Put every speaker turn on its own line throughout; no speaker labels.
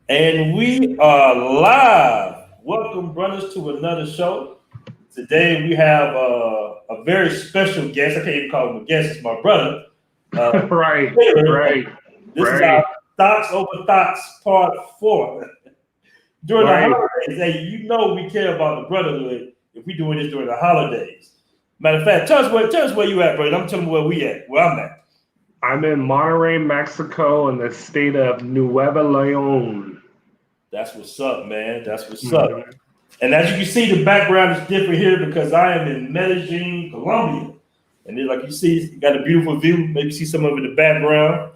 And we are live. Welcome, brothers, to another show. Today we have a very special guest. I can't even call him a guest, it's my brother.
Right,
Taylor.
right,
This is our
right,
Thoughts over Thoughts Part 4. During the
right.
holidays, hey, you know we care about the brotherhood if we're doing this during the holidays. Matter of fact, tell us where you at, brother. I'm telling you where I'm at.
I'm in Monterrey, Mexico, in the state of Nuevo León.
That's what's up, man. That's what's up.
Mhm.
And as you can see, the background is different here because I am in Medellin, Colombia. And then, like you see, you got a beautiful view. Maybe you see some of it in the background.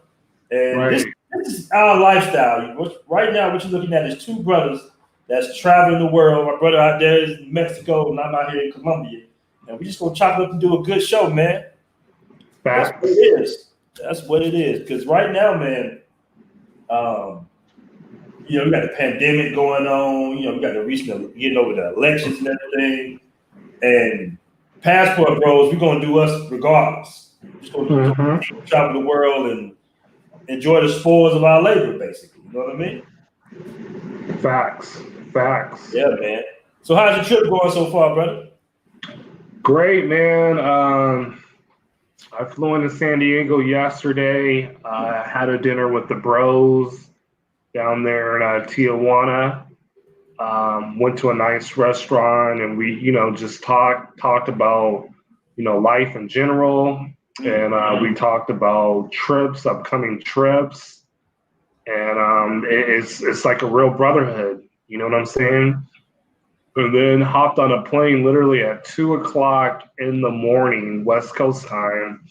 And this,
Right.
this is our lifestyle. Right now, what you're looking at is two brothers that's traveling the world. My brother out there is in Mexico, and I'm out here in Colombia. And we just gonna chop it up and do a good show, man. That's what
Facts.
it is. That's what it is. Because right now, man, um, we got the pandemic going on. We got the recent getting over the elections and everything. And passport bros, we're gonna do us regardless. We're just gonna
hmm
travel the world and enjoy the spoils of our labor, basically. You know what I mean?
Facts. Facts.
Yeah, man. So how's your trip going so far, brother?
Great, man. I flew into San Diego yesterday. Had a dinner with the bros down there in Tijuana. Went to a nice restaurant and we, just talked about, life in general.
Mm.
And we talked about trips, upcoming trips, and it's like a real brotherhood. You know what I'm saying? And then hopped on a plane literally at 2 o'clock in the morning, West Coast time.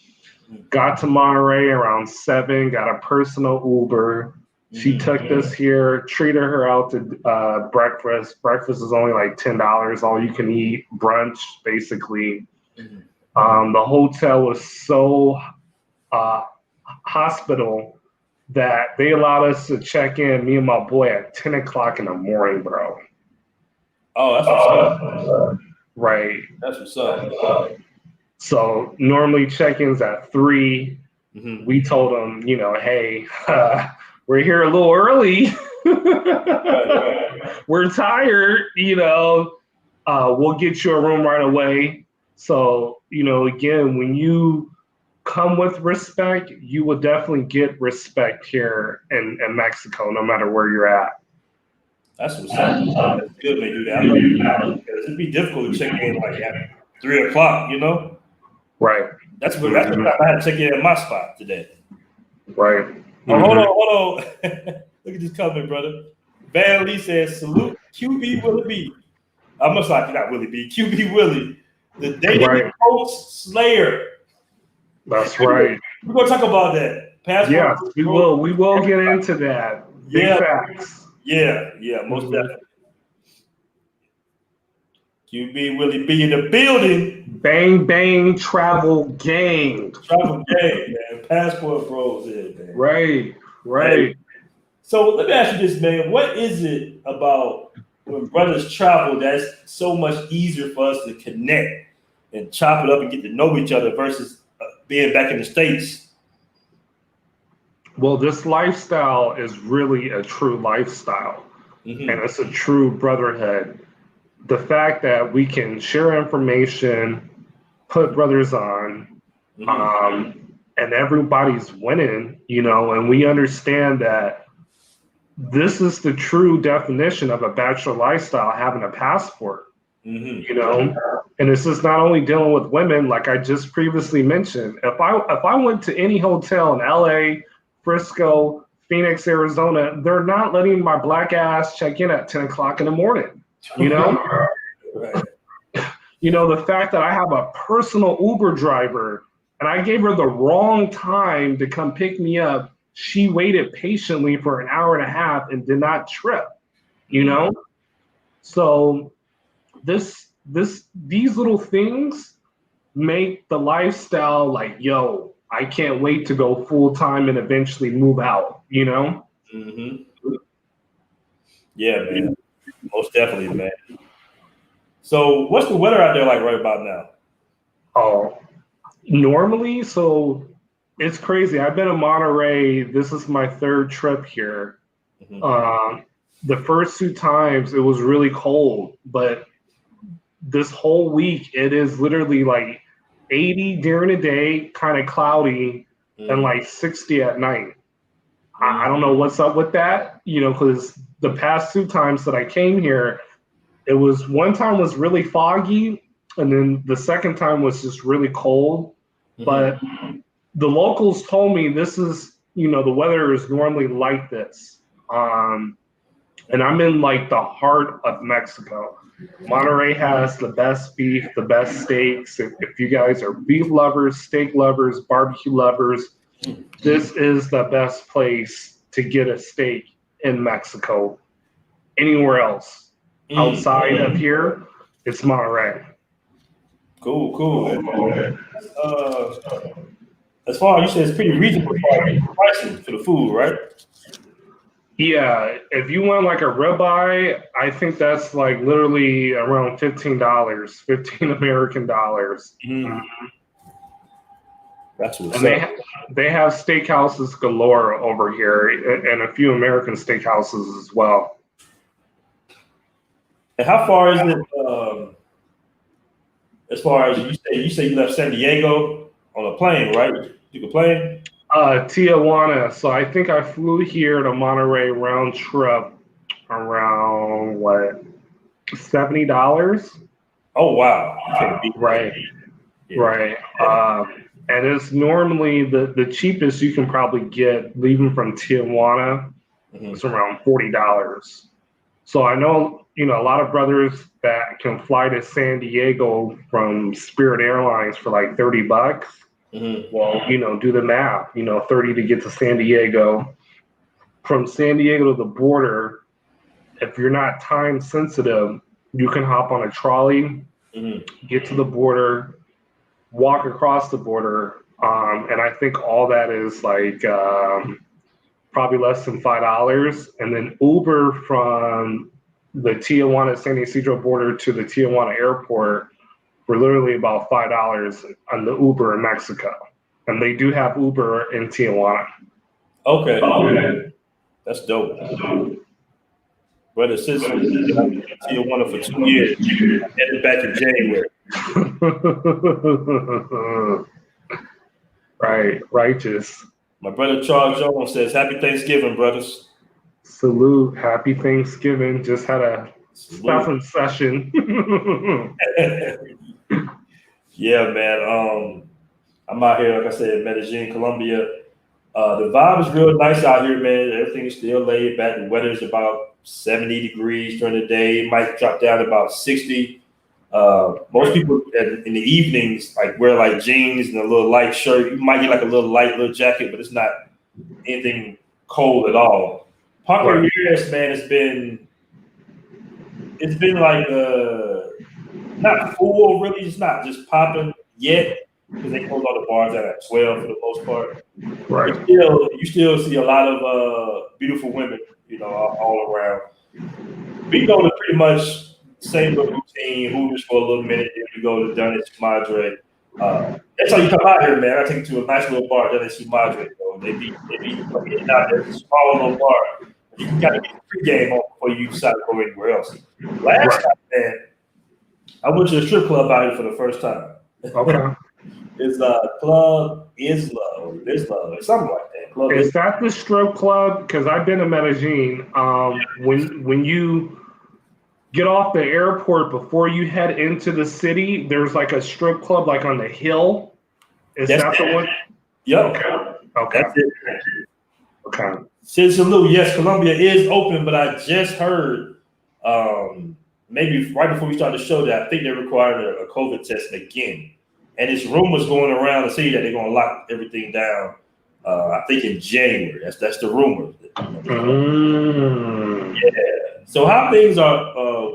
Got to Monterey around 7. Got a personal Uber. She
Mm-hmm.
took us here, treated her out to breakfast. Breakfast is only like $10, all you can eat, brunch basically.
Mm-hmm.
The hotel was so uh, hospital that they allowed us to check in, me and my boy, at 10 o'clock in the morning, bro.
Oh, that's what's up.
Right.
That's what's up.
So normally check-ins at 3.
Mm-hmm.
We told them, hey, we're here a little early.
Right.
We're tired, we'll get you a room right away. So, again, when you come with respect, you will definitely get respect here in Mexico, no matter where you're at.
That's what's up. That's good they do that. I love it because it'd be difficult to check in like at 3 o'clock.
Right.
That's what
Mhm.
I had to check in at my spot today.
Right.
Oh, hold
Mhm.
on, hold on. Look at this comment, brother. Van Lee says, salute QB Willie B. I must like not Willie B. QB Willie, the dating
Right.
coach slayer.
That's right.
We're gonna talk about that. Passport.
Yes, we will. We will get into that. Big
Yeah,
facts.
yeah, most
Mhm.
definitely. QB Willie B in the building.
Bang bang travel gang.
Travel game, man. Passport bros in, man.
Right.
Hey,
Right.
so let me ask you this, man. What is it about when brothers travel that's so much easier for us to connect and chop it up and get to know each other versus being back in the States?
Well, this lifestyle is really a true lifestyle, and
Mm-hmm.
it's a true brotherhood. The fact that we can share information, put brothers on,
Mm-hmm.
and everybody's winning, and we understand that this is the true definition of a bachelor lifestyle, having a passport,
Mm-hmm.
you know. And this is not only dealing with women, like I just previously mentioned. If I went to any hotel in LA, Frisco, Phoenix, Arizona, they're not letting my black ass check in at 10 o'clock in the morning, you know?
Right.
The fact that I have a personal Uber driver and I gave her the wrong time to come pick me up, she waited patiently for an hour and a half and did not trip, you
Mm-hmm.
know? So these little things make the lifestyle like, yo, I can't wait to go full time and eventually move out.
Mm-hmm. Yeah, man. Most definitely, man. So what's the weather out there like right about now?
Oh, normally, so it's crazy. I've been in Monterey. This is my third trip here.
Mm-hmm.
the first 2 times it was really cold, but this whole week it is literally like 80 during the day, kind of cloudy, and like 60 at night. I don't know what's up with that, because the past 2 times that I came here, it was one time was really foggy, and then the second time was just really cold. But the locals told me this is, the weather is normally like this. And I'm in like the heart of Mexico. Monterrey has the best beef, the best steaks. If you guys are beef lovers, steak lovers, barbecue lovers, this is the best place to get a steak in Mexico. Anywhere else outside of here, it's Monterrey.
Cool. As far as you said, it's pretty reasonable pricing for the food, right?
Yeah, if you want like a ribeye, I think that's like literally around $15, 15 American dollars.
That's what's
and
up.
they have steakhouses galore over here, and a few American steakhouses as well.
And how far is it? As far as you say you left San Diego on a plane, right? You could plane?
Tijuana. So I think I flew here to Monterey round trip around what, $70?
Oh wow!
Right.
Yeah.
Right. And it's normally the cheapest you can probably get leaving from Tijuana. It's around $40. So I know, a lot of brothers that can fly to San Diego from Spirit Airlines for like $30. Well, do the math, 30 to get to San Diego. From San Diego to the border, if you're not time sensitive, you can hop on a trolley, get to the border, walk across the border, and I think all that is like probably less than $5, and then Uber from the Tijuana San Ysidro border to the Tijuana airport for literally about $5 on the Uber in Mexico, and they do have Uber in Tijuana.
Okay. That's dope. Brother, since Tijuana for 2 years, I headed back in January.
Right, righteous.
My brother Charles Jones says, "Happy Thanksgiving, brothers."
Salute, happy Thanksgiving. Just had a stuffing session.
Yeah, man. I'm out here, like I said, in Medellin, Colombia. The vibe is real nice out here, man. Everything is still laid back. The weather is about 70 degrees during the day. It might drop down to about 60. Most people in the evenings like wear like jeans and a little light shirt. You might get like a little jacket, but it's not anything cold at all. Parque Years, man, it's been like not full really. It's not just popping yet because they close all the bars out at 12 for the most part.
Right.
But you still see a lot of beautiful women, all around. We go to pretty much same little routine, Hooters for a little minute, then we go to Donovan Madre. That's how you come out here, man. I take you to a nice little bar, Donovan Madre. They be getting out there. It's a small little bar. You got to get the pregame on before you decide to go anywhere else. Last time, man, I went to a strip club out here for the first time.
Okay.
It's Club Isla or something like that.
Is that the strip club? Because I've been to Medellin. When you get off the airport before you head into the city, there's like a strip club like on the hill. Is that the one?
Yep.
Okay.
That's it.
Okay.
Says salute. Yes, Colombia is open, but I just heard maybe right before we started the show that I think they're requiring a COVID test again. And it's rumors going around the city that they're going to lock everything down. I think in January. That's the rumor. Yeah. So how things are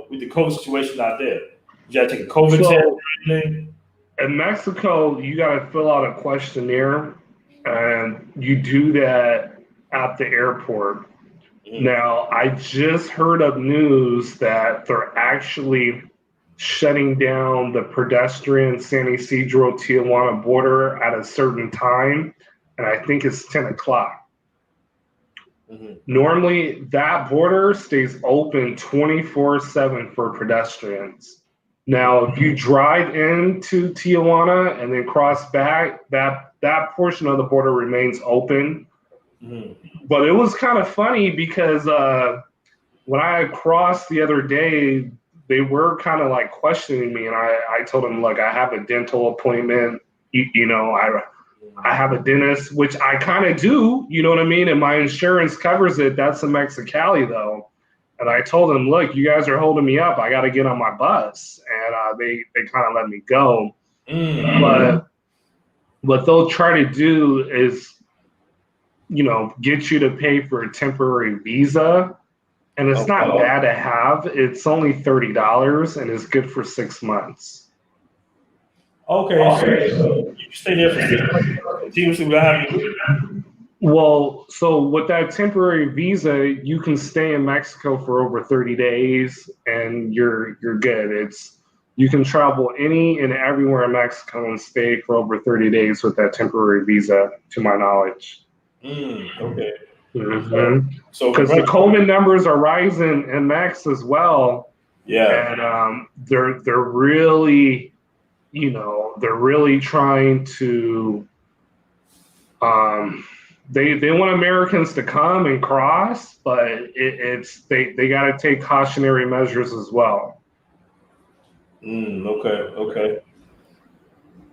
with the COVID situation out there? You got to take a COVID test or anything?
In Mexico, you got to fill out a questionnaire, and you do that at the airport. Now, I just heard of news that they're actually shutting down the pedestrian San Ysidro Tijuana border at a certain time, and I think it's 10 o'clock. Normally, that border stays open 24/7 for pedestrians. Now, if you drive into Tijuana and then cross back, that portion of the border remains open. But it was kind of funny because when I crossed the other day, they were kind of like questioning me, and I told them, look, I have a dental appointment. I have a dentist, which I kind of do, you know what I mean? And my insurance covers it. That's in Mexicali, though. And I told them, look, you guys are holding me up. I got to get on my bus. And they kind of let me go. But what they'll try to do is, get you to pay for a temporary visa. And it's not bad to have. It's only $30, and it's good for 6 months.
Okay, so you stay there for 6 months. See what happens.
Well, so with that temporary visa, you can stay in Mexico for over 30 days, and you're good. You can travel any and everywhere in Mexico and stay for over 30 days with that temporary visa, to my knowledge.
Okay.
So because the COVID numbers are rising in Mex as well.
Yeah.
And they're really, they're really trying to they want Americans to come and cross, but they got to take cautionary measures as well.
Okay.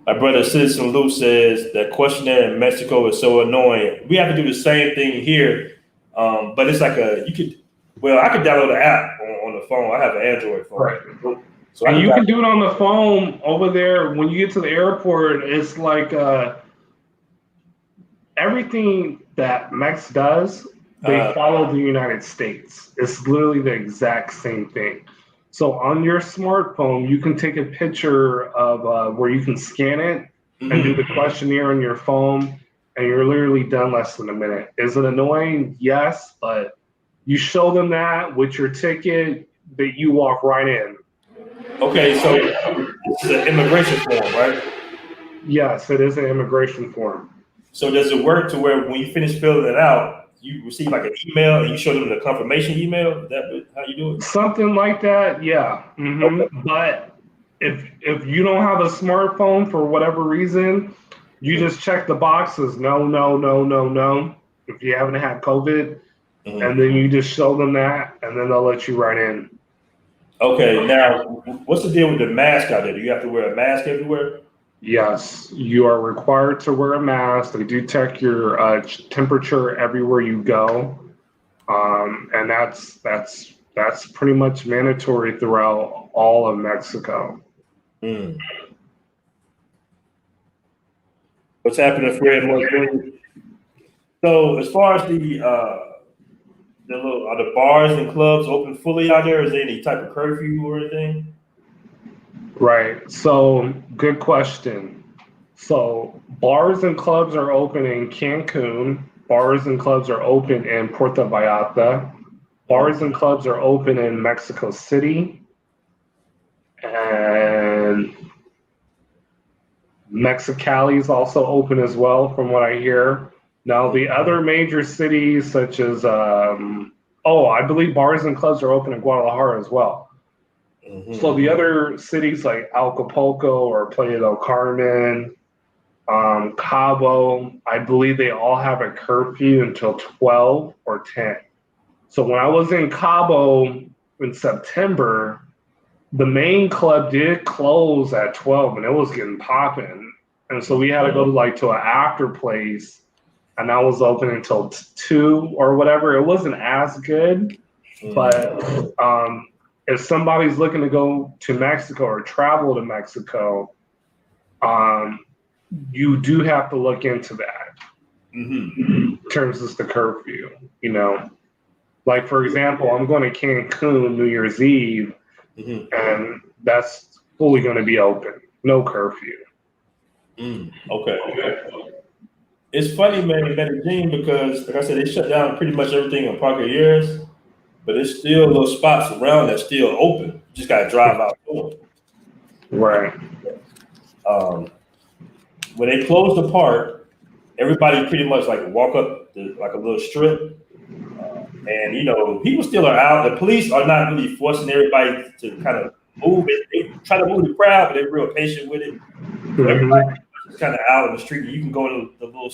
My brother Citizen Lou says that questionnaire in Mexico is so annoying. We have to do the same thing here, but it's like I could download the app on the phone. I have an Android phone.
Right.
So
and you can do it on the phone over there. When you get to the airport, it's like everything that Mex does, they follow the United States. It's literally the exact same thing. So on your smartphone, you can take a picture of where you can scan it and do the questionnaire on your phone, and you're literally done less than a minute. Is it annoying? Yes, but you show them that with your ticket, that you walk right in.
Okay, so it's an immigration form, right?
Yes, it is an immigration form.
So does it work to where when you finish filling it out, you receive like an email and you show them the confirmation email? Is that how you do it?
Something like that, yeah. Okay. But if you don't have a smartphone for whatever reason, you just check the boxes. No. If you haven't had COVID, and then you just show them that, and then they'll let you right in.
Okay, now what's the deal with the mask out there? Do you have to wear a mask everywhere?
Yes, you are required to wear a mask. They do check your temperature everywhere you go, and that's pretty much mandatory throughout all of Mexico.
What's happening, Fred? So as far as are the bars and clubs open fully out there? Is there any type of curfew or anything?
Right. So good question. So bars and clubs are open in Cancun. Bars and clubs are open in Puerto Vallarta. Bars and clubs are open in Mexico City. And Mexicali is also open as well, from what I hear. Now, the other major cities, such as, I believe bars and clubs are open in Guadalajara as well. So the other cities like Acapulco or Playa del Carmen, Cabo, I believe they all have a curfew until 12 or 10. So when I was in Cabo in September, the main club did close at 12 and it was getting popping. And so we had to go to an after place, and that was open until 2 or whatever. It wasn't as good, but if somebody's looking to go to Mexico or travel to Mexico, you do have to look into that in terms of the curfew. Like, for example, I'm going to Cancun New Year's Eve, and that's fully going to be open, no curfew.
Okay. It's funny, man, in Medellin, because, like I said, they shut down pretty much everything in Parque Years, but there's still those spots around that's still open. You just got to drive out to them.
Right.
When they close the park, everybody pretty much like walk up like a little strip, And people still are out. The police are not really forcing everybody to kind of move it. They try to move the crowd, but they're real patient with it. So everybody is kind of out in the street. You can go to the little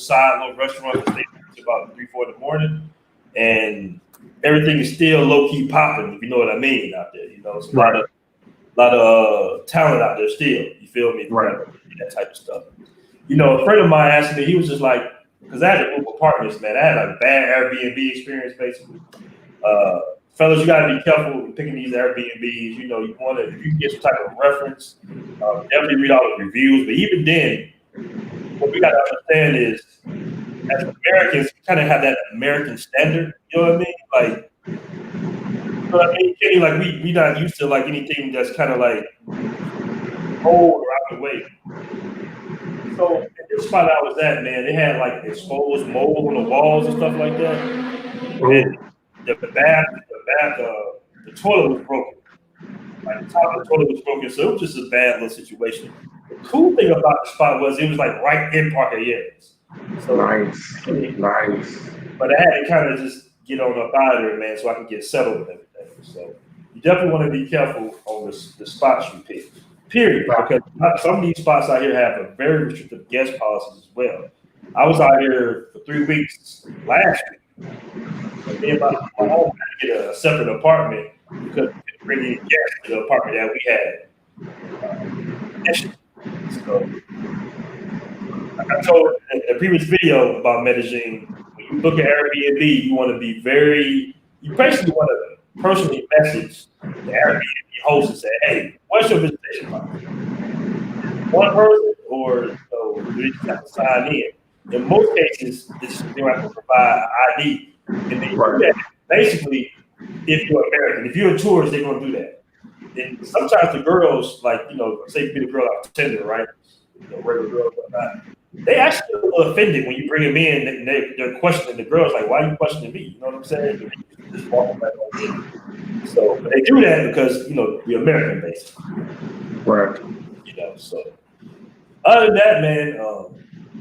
restaurant that stay about 3-4 in the morning, and everything is still low key popping. If you know what I mean out there, it's a lot of talent out there still. You feel me?
Right.
That type of stuff. A friend of mine asked me. He was just like, because I had to move apartments, man. I had like a bad Airbnb experience, basically. Fellas, you gotta be careful with picking these Airbnbs. If you can get some type of reference, definitely read all the reviews. But even then, what we gotta understand is, as Americans, we kind of have that American standard. You know what I mean? Like, Kenny, like we not used to like anything that's kind of like old or out of the way. So at this spot I was at, man, they had like exposed mold on the walls and stuff like that. And the toilet was broken. Like the top of the toilet was broken, so it was just a bad little situation. The cool thing about the spot was it was like right in Parker Yards. So
Nice.
But I had to kind of just get on up out of there, man, so I can get settled and everything. So you definitely want to be careful on the spots you pick. Period. Because some of these spots out here have a very restrictive guest policies as well. I was out here for 3 weeks last week. And then my home had to get a separate apartment because we couldn't bring any guests to the apartment that we had. So, like I told in the previous video about Medellin, when you look at Airbnb, you want to be you basically want to personally message the Airbnb host and say, hey, what's your visitation policy? One person or you just have to sign in. In most cases, they have to provide an ID. And they do that. Basically, if you're American, if you're a tourist, they're going to do that. And sometimes the girls, like, say you be the girl out Tinder, right? Regular girls, whatnot. They actually get a little offended when you bring them in and they're questioning the girls, like, why are you questioning me? You know what I'm saying? Just walking back on in. So, but they do that because, we're American, basically.
Right.
So other than that, man,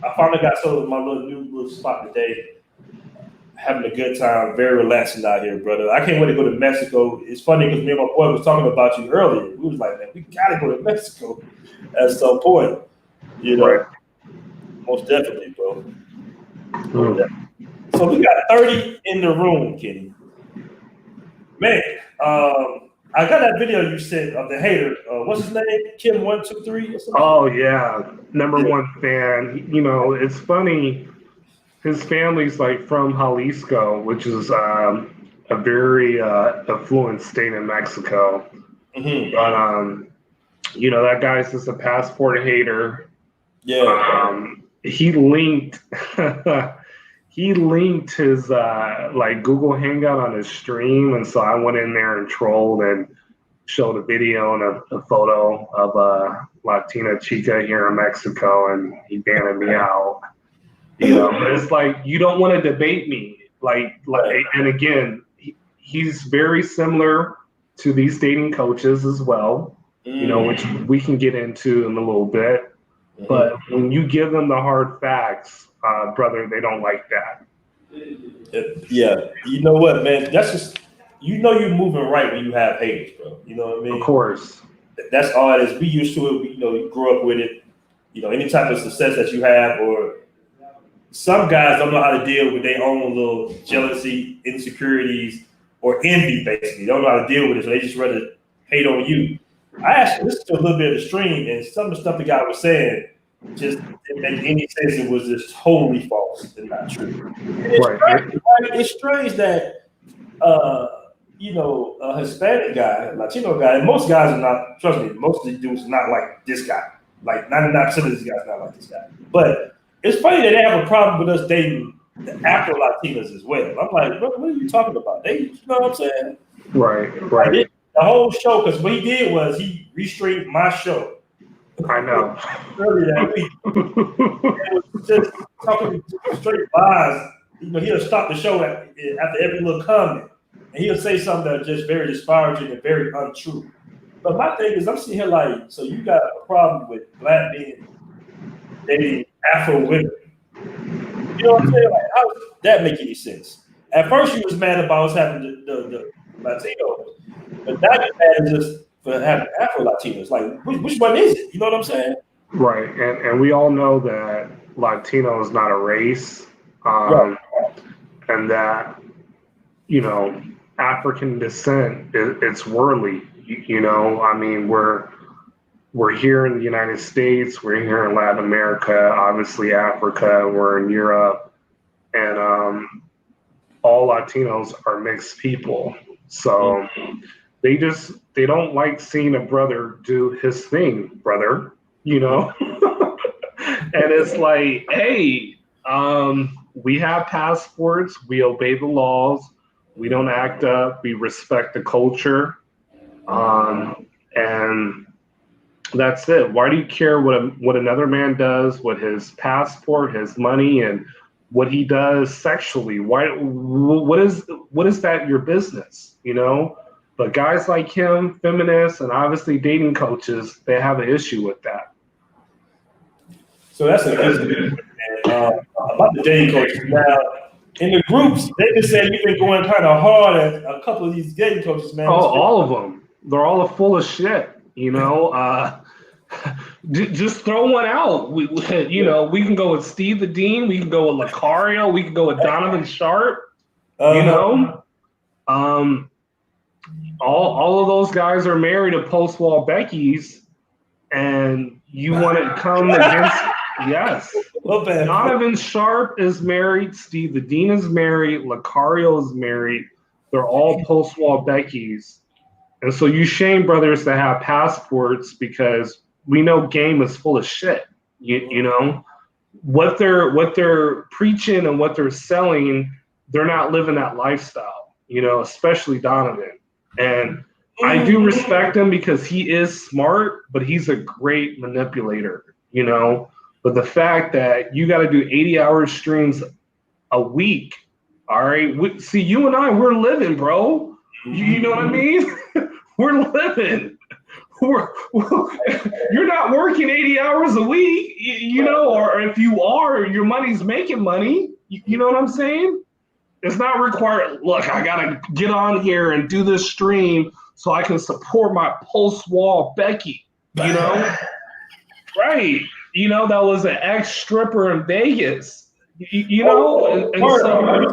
I finally got settled in my new little spot today. Having a good time, very relaxing out here, brother. I can't wait to go to Mexico. It's funny because me and my boy was talking about you earlier. We was like, man, we gotta go to Mexico at some point.
Right.
Most definitely, bro. So we got 30 in the room, Kenny. Man, I got that video you sent of the hater. What's his name? Kim123 or something?
Oh yeah, number one fan. It's funny. His family's like from Jalisco, which is a very affluent state in Mexico.
Mm-hmm.
But that guy's just a passport hater.
Yeah.
He linked his like Google Hangout on his stream, and so I went in there and trolled and showed a video and a photo of a Latina chica here in Mexico, and he banned me out. But it's like, you don't want to debate me, like, and again, he's very similar to these dating coaches as well, which we can get into in a little bit. But when you give them the hard facts, brother, they don't like that.
Yeah, you know what, man? That's just, you're moving right when you have haters, bro. You know what I mean?
Of course.
That's all it is. We used to it. You grew up with it. Any type of success that you have, or some guys don't know how to deal with their own little jealousy, insecurities, or envy, basically. They don't know how to deal with it, so they just rather hate on you. I actually listened to a little bit of the stream, and some of the stuff the guy was saying just didn't make any sense. It was just totally false and not true. And it's strange that, a Hispanic guy, a Latino guy, and most guys are not, trust me, most of these dudes are not like this guy. Like 99% of these guys are not like this guy. But it's funny that they have a problem with us dating the Afro-Latinas as well. I'm like, what are you talking about? You know what I'm saying?
Right.
The whole show, because what he did was he restreamed my show.
I know.
Earlier that week. It was just talking straight lies. He'll stop the show after every little comment. And he'll say something that's just very disparaging and very untrue. But my thing is, I'm sitting here like, so you got a problem with black men dating Afro women. You know what I'm saying? Like, how does that make any sense? At first, you was mad about what's happening to the Latinos, but now you're mad just for having Afro Latinos. Like, which one is it? You know what I'm saying?
Right, and we all know that Latino is not a race,
Right.
and that African descent it's worldly. I mean, we're here in the United States, we're here in Latin America, obviously Africa, we're in Europe, and all Latinos are mixed people. So they don't like seeing a brother do his thing, brother. And it's like, hey, we have passports, we obey the laws, we don't act up, we respect the culture, and that's it. Why do you care what another man does with his passport, his money, and what he does sexually? What is that your business? But guys like him, feminists, and obviously dating coaches, they have an issue with that.
So that's a good thing. About the dating coaches now. In the groups, they've been saying you've been going kind of hard at a couple of these dating coaches, man.
Oh, all of them. They're all full of shit. Just throw one out. We can go with Steve the Dean. We can go with Locario. We can go with Donovan Sharp. All of those guys are married to post-wall Beckys, and you want to come against? Yes. Donovan Sharp is married. Steve the Dean is married. Locario is married. They're all post-wall Beckys. And so you shame brothers that have passports because we know game is full of shit. What they're preaching and what they're selling, they're not living that lifestyle, especially Donovan. And I do respect him because he is smart, but he's a great manipulator, But the fact that you got to do 80-hour streams a week, all right? See, you and I, we're living, bro. You know what I mean? We're living. You're not working 80 hours a week, or if you are, your money's making money. You know what I'm saying? It's not required. Look, I got to get on here and do this stream so I can support my post-wall Becky, Right. That was an ex-stripper in Vegas, and so,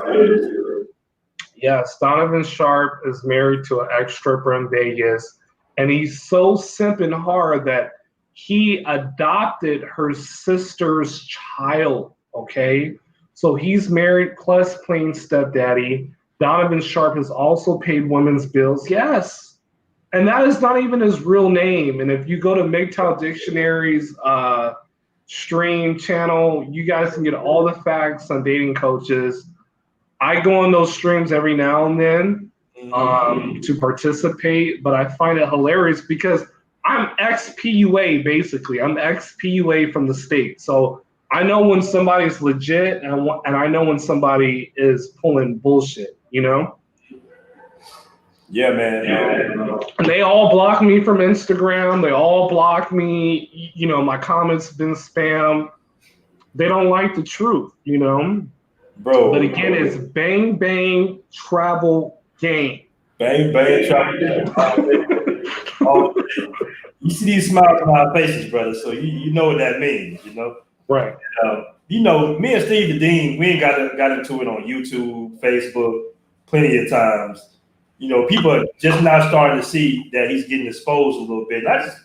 yes, Donovan Sharp is married to an ex-stripper in Vegas, and he's so simping hard that he adopted her sister's child, okay? So he's married plus playing stepdaddy. Donovan Sharp has also paid women's bills, yes. And that is not even his real name. And if you go to MGTOW Dictionary's stream channel, you guys can get all the facts on dating coaches. I go on those streams every now and then to participate, but I find it hilarious because I'm ex-PUA, basically. I'm ex-PUA from the state. So I know when somebody's legit and I know when somebody is pulling bullshit,
Yeah, man.
And they all block me from Instagram. They all block me. My comments have been spam. They don't like the truth,
Bro.
But again, it's bang, bang, travel, game.
Bang, bang, travel, game. Oh, you see these smiles on our faces, brother, so you know what that means,
Right.
Me and Steve the Dean, we ain't got into it on YouTube, Facebook, plenty of times. People are just now starting to see that he's getting exposed a little bit. And I just,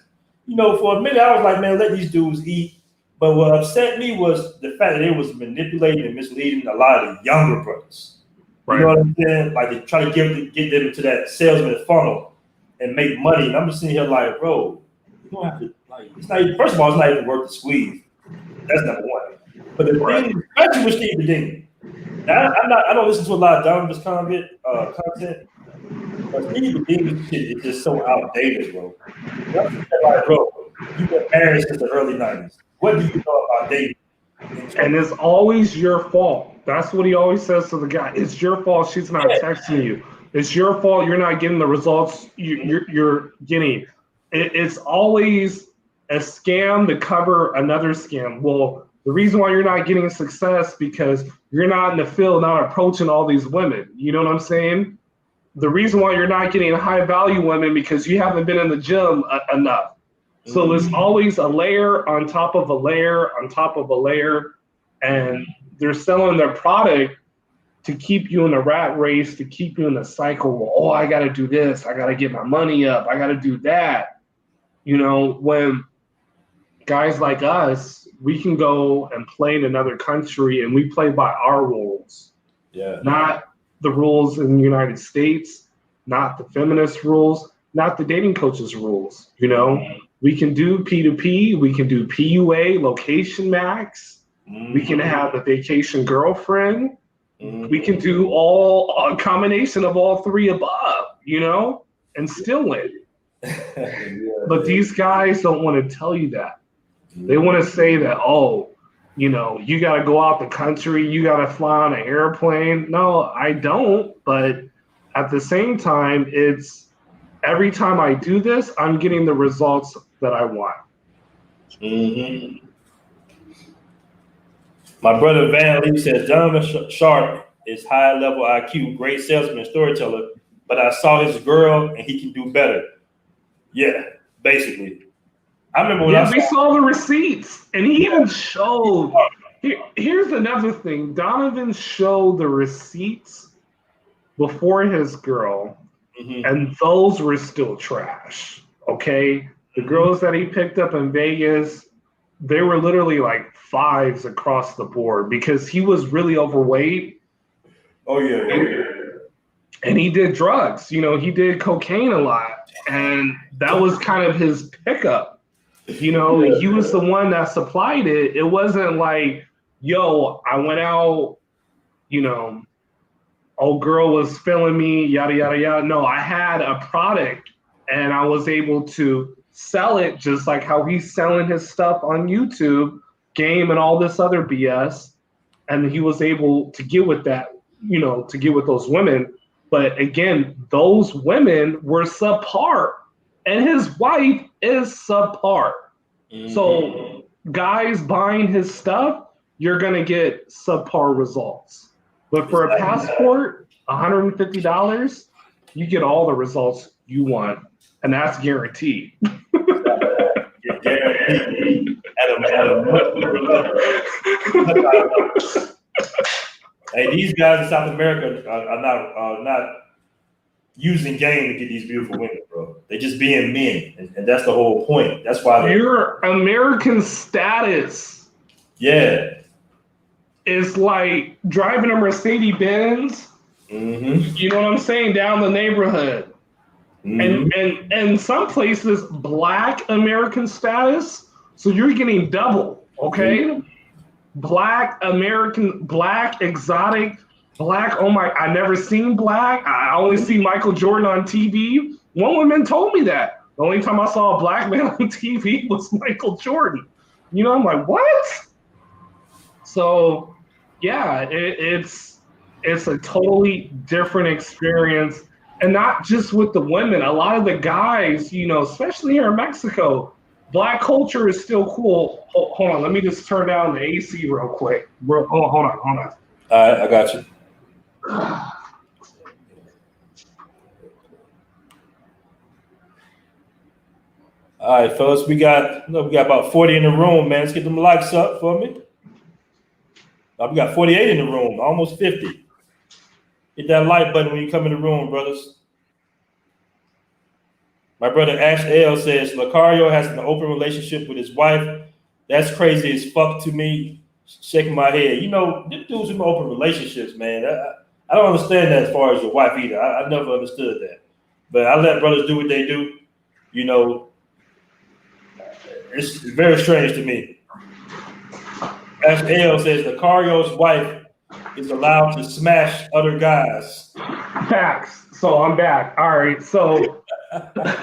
for a minute, I was like, man, let these dudes eat. But what upset me was the fact that it was manipulating and misleading a lot of the younger brothers. Right. You know what I'm saying? Like they try to get them into that salesman funnel and make money. And I'm just sitting here like, bro, you don't have to, it's not even, first of all, it's not even worth the squeeze. That's number one. But the thing, especially with Steve the Dean. Now, I don't listen to a lot of Donovan's content. But Steve the Dean shit is just so outdated, bro. Like, bro, you've been married since the early 90s. What do you know about dating?
And it's always your fault. That's what he always says to the guy. It's your fault she's not texting you. It's your fault you're not getting the results you're getting. It's always a scam to cover another scam. Well, The reason why you're not getting success because you're not in the field, not approaching all these women. You know what I'm saying? The reason why you're not getting high value women because you haven't been in the gym enough. So there's always a layer on top of a layer on top of a layer, and they're selling their product to keep you in a rat race, to keep you in a cycle. Oh, I got to do this. I got to get my money up. I got to do that. You know, when guys like us, we can go and play in another country and we play by our rules.
Yeah.
Not the rules in the United States, not the feminist rules, not the dating coaches rules. You know, we can do P2P, we can do PUA, location max, we can have the vacation girlfriend, we can do a combination of all three above, you know, and still win. But these guys don't want to tell you that. They want to say that, oh, you know, you got to go out the country, you got to fly on an airplane. No, I don't. But at the same time, it's every time I do this, I'm getting the results that I want.
Mm-hmm. My brother Van Lee says Donovan Sharp is high level IQ, great salesman and storyteller, but I saw his girl and he can do better. Yeah, basically. I remember when
we saw the receipts, and he even showed. Here's another thing: Donovan showed the receipts before his girl, and those were still trash. Okay, the girls that he picked up in Vegas, they were literally like 5s across the board because he was really overweight.
Oh yeah.
And he did drugs. You know, he did cocaine a lot, and that was kind of his pickup. You know, he was the one that supplied it. It wasn't like, yo, I went out, you know, old girl was feeling me, yada, yada, yada. No, I had a product and I was able to sell it just like how he's selling his stuff on YouTube, game and all this other BS. And he was able to get with that, you know, to get with those women. But again, those women were subpar. And his wife is subpar. So guys buying his stuff, you're going to get subpar results. But for a passport, $150, you get all the results you want. And that's guaranteed.
Guaranteed. Hey, these guys in South America are not using game to get these beautiful women, bro. They're just being men, and that's the whole point. That's why
your American status, is like driving a Mercedes Benz. You know what I'm saying? Down the neighborhood, and some places Black American status. So you're getting double, okay? Black American, Black exotic. Black, oh my, I never seen Black. I only see Michael Jordan on TV. One woman told me that. The only time I saw a Black man on TV was Michael Jordan. You know, I'm like, what? So, yeah, it's a totally different experience. And not just with the women. A lot of the guys, you know, especially here in Mexico, Black culture is still cool. Hold on, let me just turn down the AC real quick. Hold on.
All right, I got you. All right, fellas, we got about 40 in the room, man. Let's get them likes up for me. We got 48 in the room, almost 50. Hit that like button when you come in the room, brothers. My brother Ash L says Locario has an open relationship with his wife. That's crazy as fuck to me. Shaking my head. You know, them dudes in open relationships, man. I don't understand that as far as your wife either. I never understood that. But I let brothers do what they do. You know, it's very strange to me. As L says, Locario's wife is allowed to smash other guys.
Facts. So I'm back. All right. So,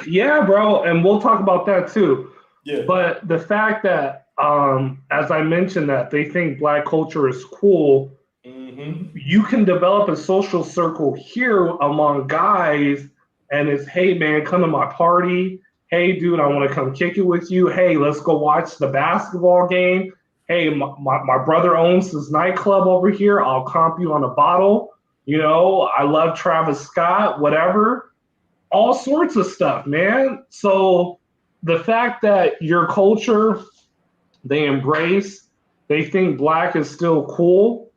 yeah, bro. And we'll talk about that too.
Yeah.
But the fact that, as I mentioned, that they think Black culture is cool, you can develop a social circle here among guys, and it's, hey, man, come to my party. Hey, dude, I want to come kick it with you. Hey, let's go watch the basketball game. hey, my brother owns this nightclub over here. I'll comp you on a bottle. I love Travis Scott, whatever. All sorts of stuff, man. So the fact that your culture, they embrace, they think black is still cool,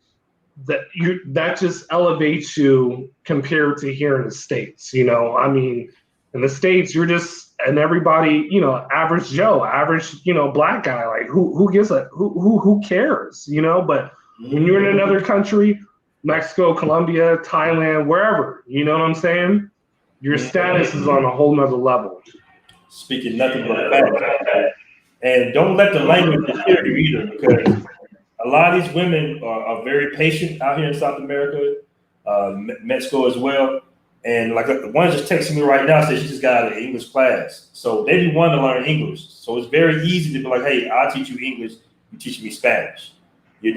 that just elevates you compared to here in the States. I mean, in the States, you're just and everybody, average Joe, average, black guy. Like who gives a who cares, But when you're in another country, Mexico, Colombia, Thailand, wherever, you know what I'm saying? Your status is on a whole nother level.
Speaking nothing but facts. And don't let the language deter you either, because a lot of these women are very patient out here in South America, Mexico as well. And like the one just texting me right now says she just got out of English class. So they be wanting to learn English. So it's very easy to be like, hey, I'll teach you English, you teach me Spanish. Keep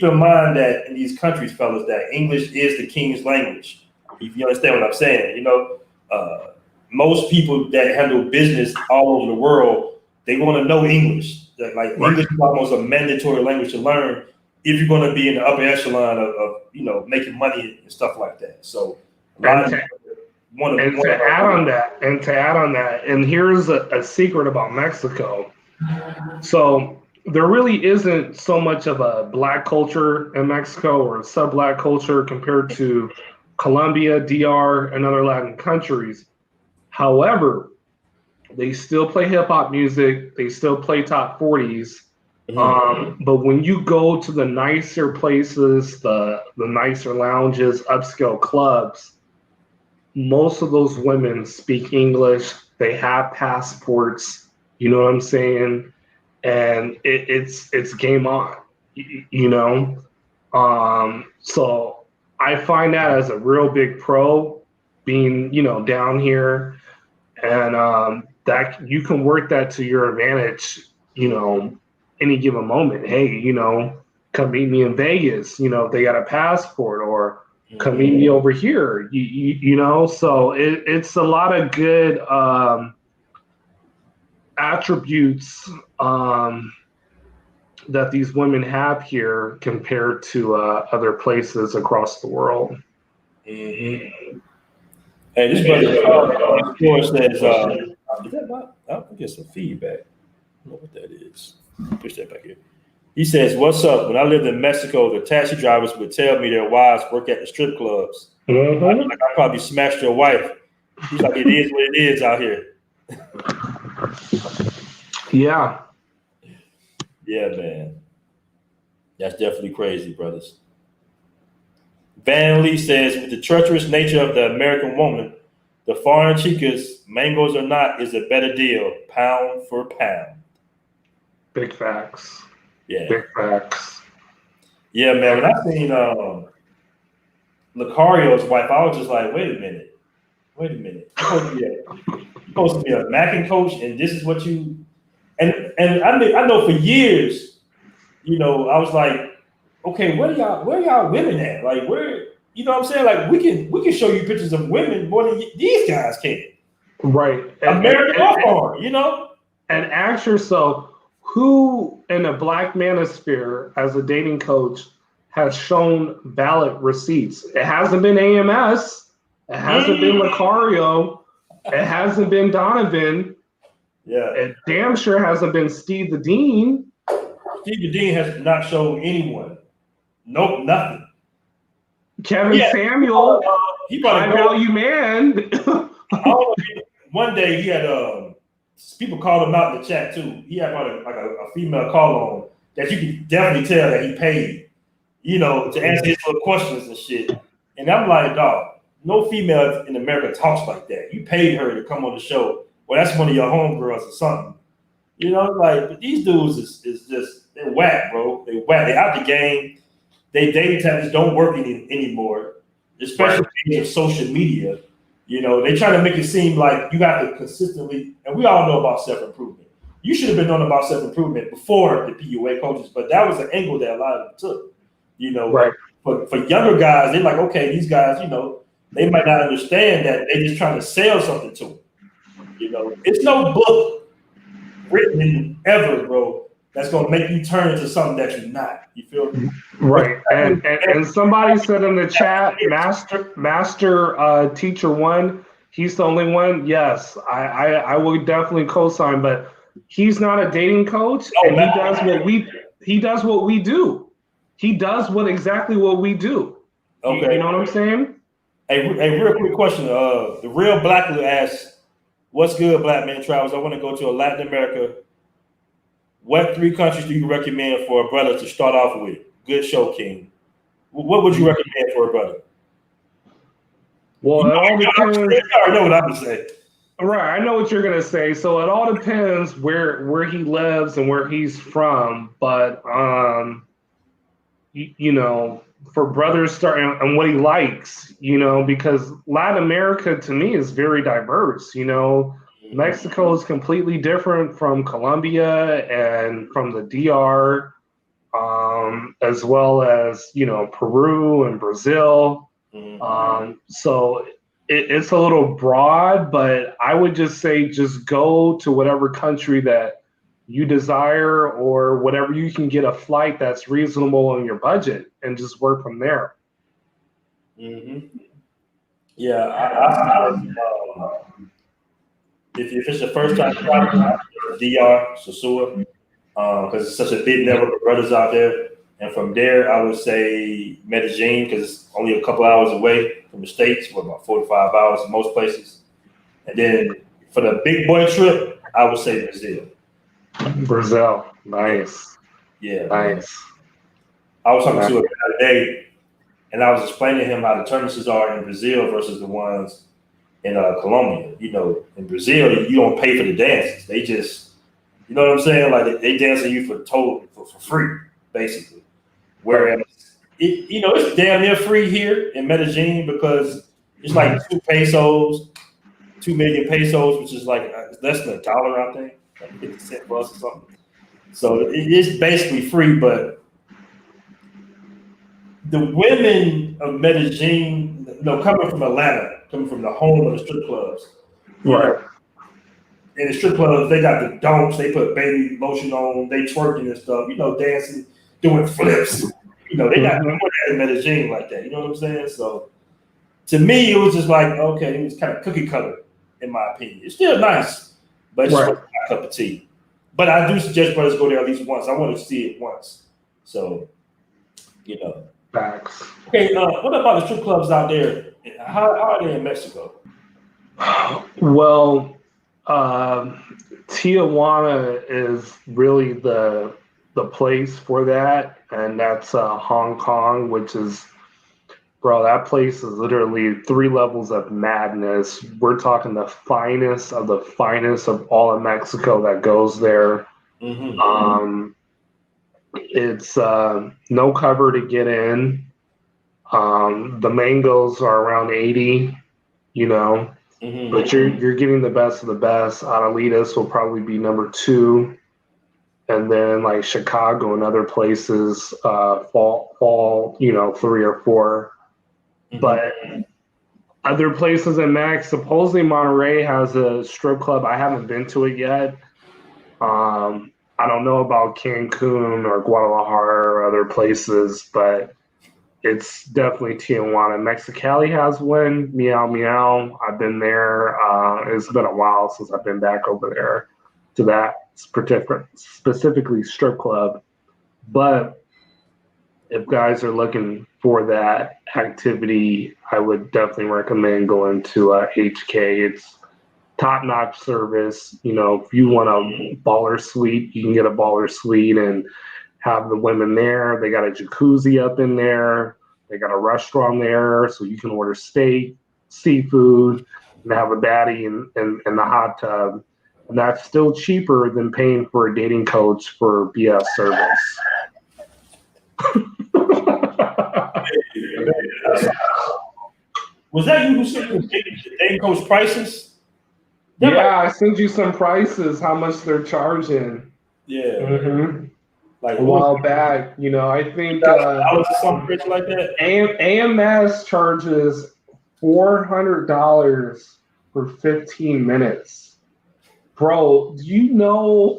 in mind that in these countries, fellas, that English is the king's language. If you understand what I'm saying, most people that handle business all over the world, they want to know English. Like English is almost a mandatory language to learn if you're going to be in the upper echelon of making money and stuff like that. So
to add on that, and here's a secret about Mexico. So there really isn't so much of a black culture in Mexico or a sub-black culture compared to Colombia, DR, and other Latin countries. However, they still play hip hop music. They still play top 40s. But when you go to the nicer places, the nicer lounges, upscale clubs, most of those women speak English. They have passports. You know what I'm saying? And it's game on. So I find that as a real big pro, being down here, and that you can work that to your advantage, any given moment. Hey, come meet me in Vegas, if they got a passport, or come meet me over here, so it's a lot of good attributes that these women have here compared to other places across the world.
Mm-hmm. Hey, this brother says, is that my, I think it's some feedback. I don't know what that is. Push that back here. He says, what's up? When I lived in Mexico, the taxi drivers would tell me their wives work at the strip clubs. I probably smashed your wife. He's like, it is what it is out here.
Yeah.
Yeah, man. That's definitely crazy, brothers. Van Lee says, with the treacherous nature of the American woman, the foreign chicas, mangoes or not, is a better deal, pound for pound.
Big facts.
Yeah.
Big facts.
Yeah, man. When I seen Locario's wife, I was just like, wait a minute. You're supposed to be a Mackin coach, and this is what you and I know for years, I was like, okay, where y'all women at? Like, where, you know what I'm saying? Like, we can show you pictures of women more than these guys can.
Right.
American Hawthorne,
And ask yourself, who in the black manosphere as a dating coach has shown valid receipts? It hasn't been AMS. It hasn't been Locario. It hasn't been Donovan.
Yeah.
It damn sure hasn't been Steve the Dean.
Steve the Dean has not shown anyone. Nope, nothing.
Kevin Samuel, high value man.
One day he had people called him out in the chat too. He had a female call on that you could definitely tell that he paid, to answer his little questions and shit. And I'm like, dog, no female in America talks like that. You paid her to come on the show. Well, that's one of your homegirls or something. But these dudes is just, they're whack, bro. They whack. They out the game. They dating tactics don't work anymore, especially in social media. They try to make it seem like you got to consistently, and we all know about self-improvement. You should have been knowing about self-improvement before the PUA coaches, but that was an angle that a lot of them took.
Right.
For younger guys, they're like, okay, these guys, they might not understand that they're just trying to sell something to them. It's no book written ever, bro, that's gonna make you turn into something that you're not. You feel me?
Right. And somebody said in the chat, master teacher one, he's the only one. Yes, I would definitely co-sign, but he's not a dating coach, and he does what we do. He does exactly what we do.
Okay.
You know what I'm saying?
Hey, real quick question. The real Blackwood asks, "What's good, Black Man Travels? I want to go to Latin America. What 3 countries do you recommend for a brother to start off with? Good show, King. What would you recommend for a brother?"
Well, it all depends.
I already know what I'm gonna say.
Right, I know what you're gonna say. So it all depends where he lives and where he's from. But you know, for brothers starting and what he likes, you know, because Latin America to me is very diverse. You know, Mexico is completely different from Colombia and from the DR, as well as, you know, Peru and Brazil. So it's a little broad, but I would just say just go to whatever country that you desire or whatever you can get a flight that's reasonable on your budget and just work from there.
Yeah, if it's the first time traveling, DR, Sosua, because it's such a big network of brothers out there. And from there, I would say Medellin, because it's only a couple hours away from the States, about 45 hours in most places. And then for the big boy trip, I would say Brazil.
Brazil, nice.
Yeah,
nice.
Man. I was talking to him the other day, and I was explaining to him how the tournaments are in Brazil versus the ones in Colombia. You know, in Brazil, you don't pay for the dances. They just, you know what I'm saying? Like they dancing you for free, basically. Whereas, it's damn near free here in Medellin because it's like 2 pesos, 2 million pesos, which is like less than $1, I think, like 50 cents plus or something. So it's basically free, but the women of Medellin, coming from Atlanta, coming from the home of the strip clubs,
right?
In the strip clubs, they got the don'ts. They put baby lotion on. They twerking and stuff. Dancing, doing flips. They not doing that in Medellin like that. You know what I'm saying? So to me, it was just like, okay, it was kind of cookie cutter, in my opinion. It's still nice, but it's just not my cup of tea. But I do suggest brothers go there at least once. I want to see it once. So,
Facts.
Okay, what about the strip clubs out there? How are they in Mexico?
Well, Tijuana is really the place for that, and that's Hong Kong, which is, bro, that place is literally 3 levels of madness. We're talking the finest of all of Mexico that goes there. It's no cover to get in. The mangoes are around 80, but you're getting the best of the best. Adelitas will probably be number 2. And then like Chicago and other places fall 3 or 4. But other places in Max, supposedly Monterey has a strip club. I haven't been to it yet. I don't know about Cancun or Guadalajara or other places, but it's definitely Tijuana. Mexicali has one, Meow Meow. I've been there. It's been a while since I've been back over there to that specifically strip club. But if guys are looking for that activity, I would definitely recommend going to HK. It's top-notch service. If you want a baller suite, you can get a baller suite and have the women there. They got a jacuzzi up in there. They got a restaurant there, so you can order steak, seafood, and have a baddie in the hot tub. And that's still cheaper than paying for a dating coach for BS service.
Was that you who sent the dating coach prices?
Yeah, I sent you some prices, how much they're charging.
Yeah.
Like a while back, I think
something rich like that.
AMS charges $400 for 15 minutes. Bro, do you know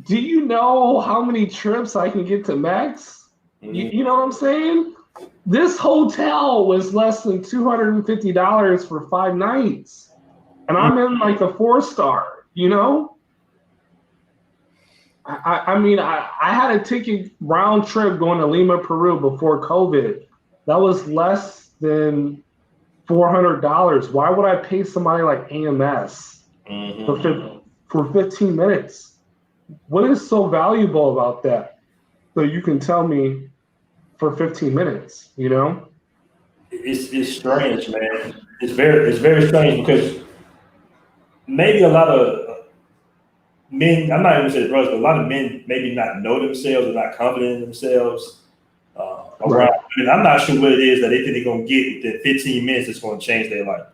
Do you know how many trips I can get to Max? You know what I'm saying? This hotel was less than $250 for 5 nights. And I'm in like a 4-star, you know? I mean, I had a ticket round trip going to Lima, Peru before COVID. That was less than $400. Why would I pay somebody like AMS for 15 minutes? What is so valuable about that? So you can tell me for 15 minutes, you know?
It's strange, man. It's very strange because maybe a lot of men, I'm not even saying brothers, but a lot of men maybe not know themselves or not confident in themselves. Around, and I'm not sure what it is that they think they're gonna get within 15 minutes that's gonna change their life.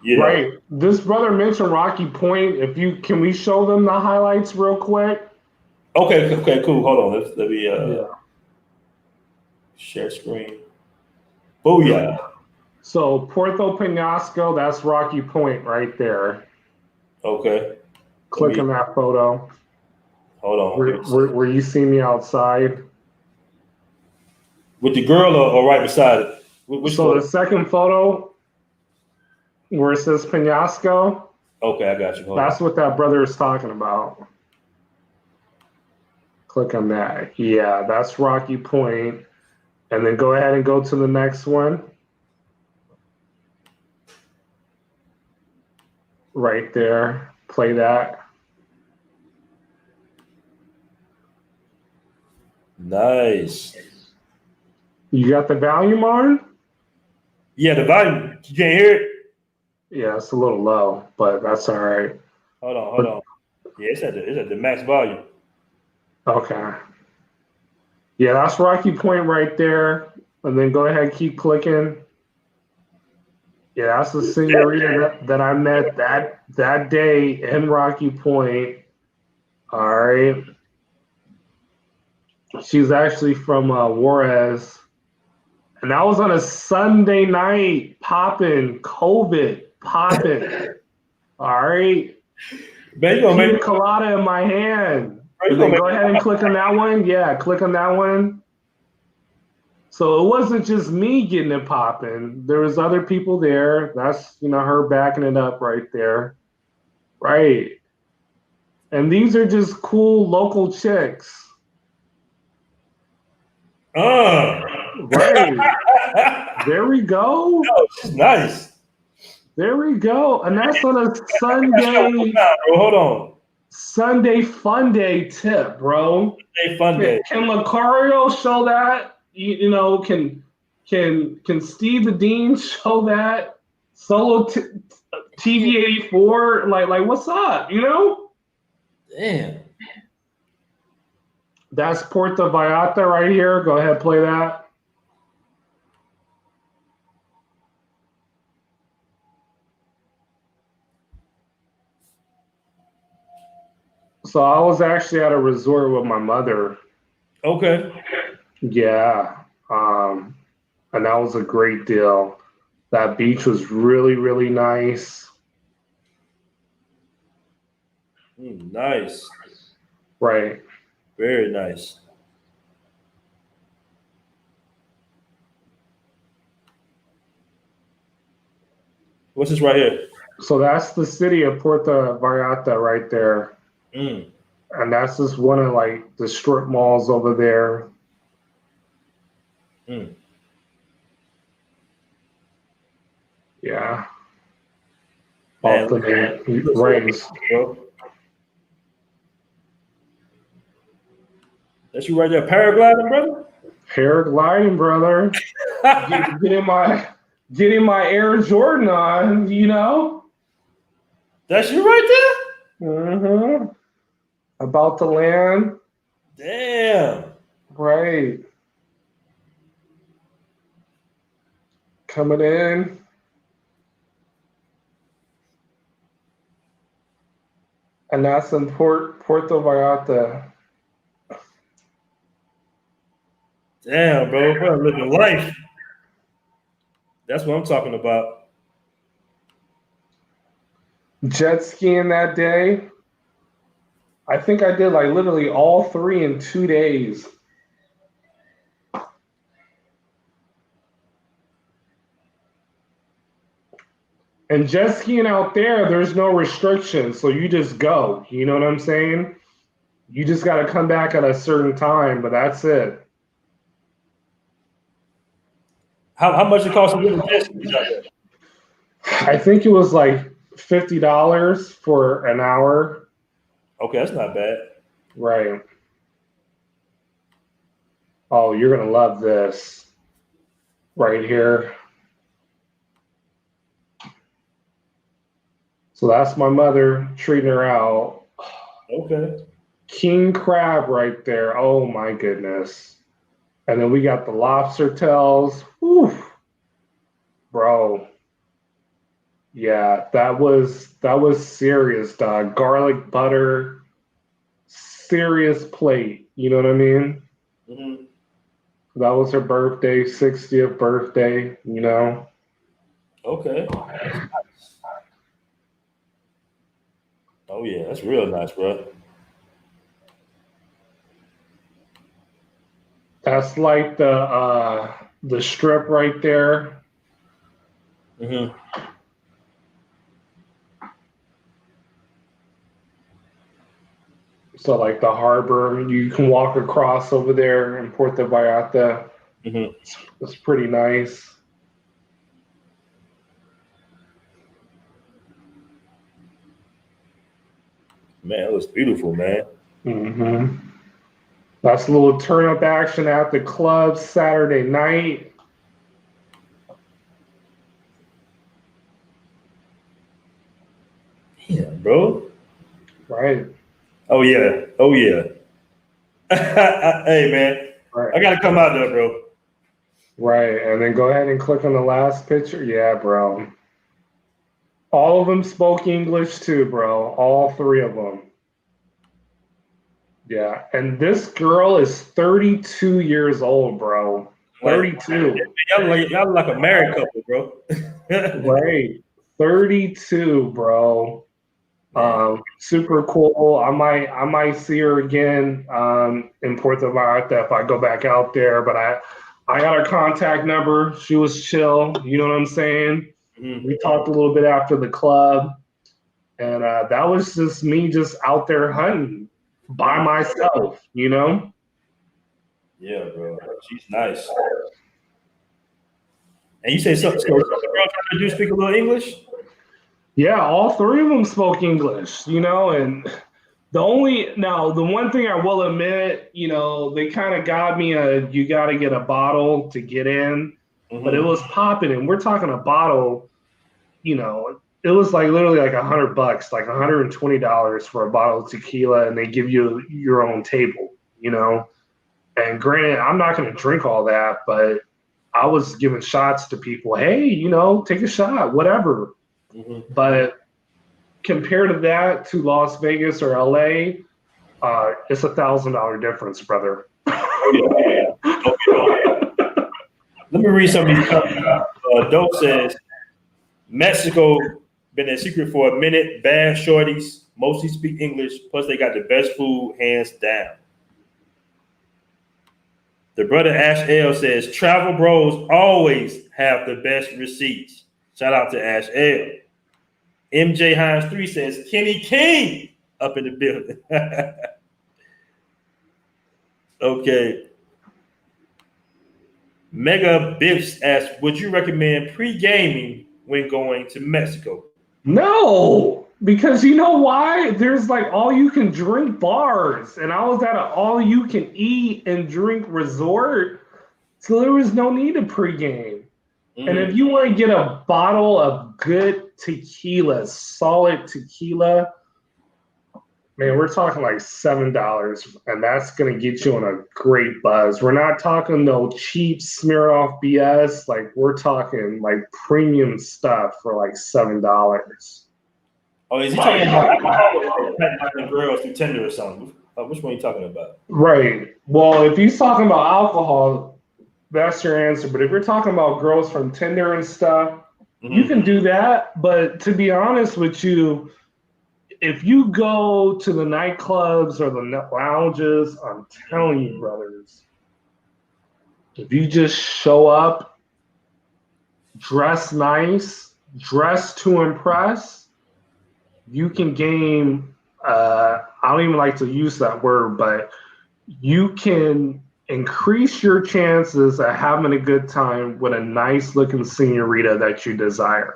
You know?
Right. This brother mentioned Rocky Point. Can we show them the highlights real quick?
Okay, cool. Hold on. Let me
Yeah.
share screen. Booyah.
So Puerto Penasco, that's Rocky Point right there.
Okay.
Click on that photo.
Hold on.
Where you see me outside.
With the girl or right beside it? Which
So
photo?
the second photo where it says Penasco.
Okay, I got you.
That's what that brother is talking about. Click on that. Yeah, that's Rocky Point. And then go ahead and go to the next one. Right there. Play that.
Nice.
You got the volume on?
Yeah, the volume. You can't hear it?
Yeah, it's a little low, but that's all right.
Hold on. Yeah, it's at the max volume.
Okay. Yeah, that's Rocky Point right there. And then go ahead, keep clicking. Yeah, that's the senorita that I met that day in Rocky Point. All right. She's actually from Juarez. And that was on a Sunday night, popping, COVID, popping. All right.
Man, you gonna
Pina
make
colada in my hand.
bro,
And then go ahead and click on that one. Yeah, click on that one. So it wasn't just me getting it popping. There was other people there. That's, her backing it up right there. Right. And these are just cool local chicks. Right. There we go.
Oh, she's nice.
There we go. And that's on a Sunday.
Hold on.
Sunday fun day tip, bro.
Sunday fun day.
Can Locario show that? Can Steve the Dean show that? Solo TV84, like what's up?
Damn.
That's Puerto Vallarta right here. Go ahead, play that. So I was actually at a resort with my mother.
Okay.
Yeah. And that was a great deal. That beach was really, really nice.
Nice.
Right.
Very nice. What's this right here?
So that's the city of Puerto Vallarta right there. And that's just one of like the strip malls over there. Yeah.
Man,
Off the main range.
That's you right there, paragliding, brother?
Paragliding, brother. getting my Air Jordan on,
That's you right there?
Mm-hmm. About to land.
Damn.
Right. Coming in. And that's in Puerto Vallarta.
Damn, bro. We're living life. That's what I'm talking about.
Jet skiing that day. I think I did like literally all 3 in 2 days. And jet skiing out there's no restrictions, so you just go. You know what I'm saying? You just got to come back at a certain time, but that's it.
How much it costs to do the jet skis out there?
I think it was like $50 for an hour.
Okay, that's not bad.
Right. Oh, you're going to love this right here. So that's my mother treating her out.
Okay.
King crab right there. Oh my goodness. And then we got the lobster tails. Whew. Bro. Yeah, that was serious, dog. Garlic butter, serious plate. You know what I mean?
Mm-hmm.
That was her birthday, 60th birthday, you know.
Okay. Oh yeah, that's real nice, bro.
That's like the strip right there.
Mm-hmm.
So like the harbor, you can walk across over there in Puerto Vallarta.
Mm-hmm.
It's pretty nice.
Man, it was beautiful, man.
Mm-hmm. That's a little turn-up action at the club Saturday night.
Yeah, bro.
Right.
Oh yeah. Oh yeah. Hey man,
Right.
I gotta come out there, bro.
Right. And then go ahead and click on the last picture. Yeah, bro. All of them spoke English too, bro. All 3 of them. Yeah. And this girl is 32 years old, bro.
Like
32.
y'all like a married couple, bro.
Right. 32, bro.
Man.
Super cool. I might see her again in Puerto Vallarta if I go back out there. But I got her contact number. She was chill. You know what I'm saying?
Mm-hmm.
We talked a little bit after the club, and that was just me just out there hunting by myself. You know?
Yeah, bro. She's nice. And you say some of the girls do speak a little English?
Yeah, all 3 of them spoke English. You know, and the one thing I will admit, you know, they kind of got me you got to get a bottle to get in, but it
Mm-hmm.
was popping, and we're talking a bottle, you know, it was like literally like $100, like $120 for a bottle of tequila, and they give you your own table, you know. And granted, I'm not going to drink all that, but I was giving shots to people. Hey, you know, take a shot, whatever.
Mm-hmm.
But compared to that to Las Vegas or LA, it's $1,000 difference, brother.
Oh yeah. Oh, yeah. Let me read some of these comments. Dope says Mexico been a secret for a minute. Bad shorties mostly speak English. Plus, they got the best food, hands down. The brother Ash L says travel bros always have the best receipts. Shout out to Ash L. MJ Hines 3 says Kenny King up in the building. Okay. Mega Biffs asks, would you recommend pre-gaming when going to Mexico?
No, because you know why? There's like all you can drink bars, and I was at an all you can eat and drink resort, so there was no need to pregame. And if you want to get a bottle of good tequila, solid tequila, man, we're talking like $7, and that's gonna get you on a great buzz. We're not talking no cheap smear off BS. Like we're talking like premium stuff for like $7.
Oh, is he talking about girls through Tinder or something? Which one are you talking about?
Right. Well, if he's talking about alcohol, that's your answer. But if you're talking about girls from Tinder and stuff, you can do that. But to be honest with you, if you go to the nightclubs or the lounges, I'm telling you, brothers, if you just show up, dress nice, dress to impress, you can gain, I don't even like to use that word, but you can increase your chances of having a good time with a nice looking senorita that you desire.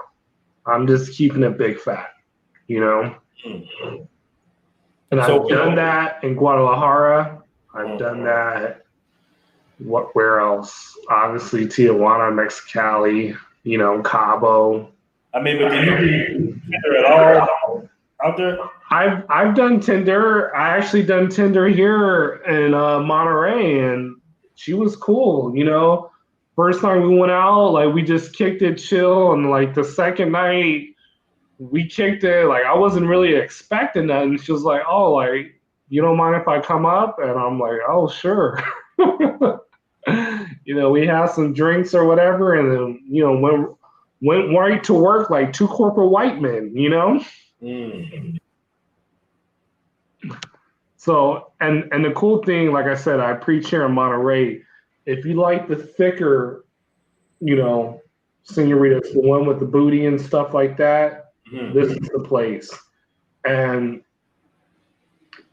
I'm just keeping it big fat, you know? And I've done that in Guadalajara. I've done that. Where else? Obviously, Tijuana, Mexicali, you know, Cabo.
I mean, but do you do Tinder at all out there?
I've done Tinder. I actually done Tinder here in Monterey, and she was cool. You know, first time we went out, like we just kicked it chill, and like the second night we kicked it. Like I wasn't really expecting that, and she was like, "Oh, like you don't mind if I come up?" And I'm like, "Oh, sure." You know, we had some drinks or whatever, and then you know went right to work like two corporate white men. You know. So, and the cool thing, like I said, I preach here in Monterey. If you like the thicker, you know, senoritas, the one with the booty and stuff like that, this is the place. And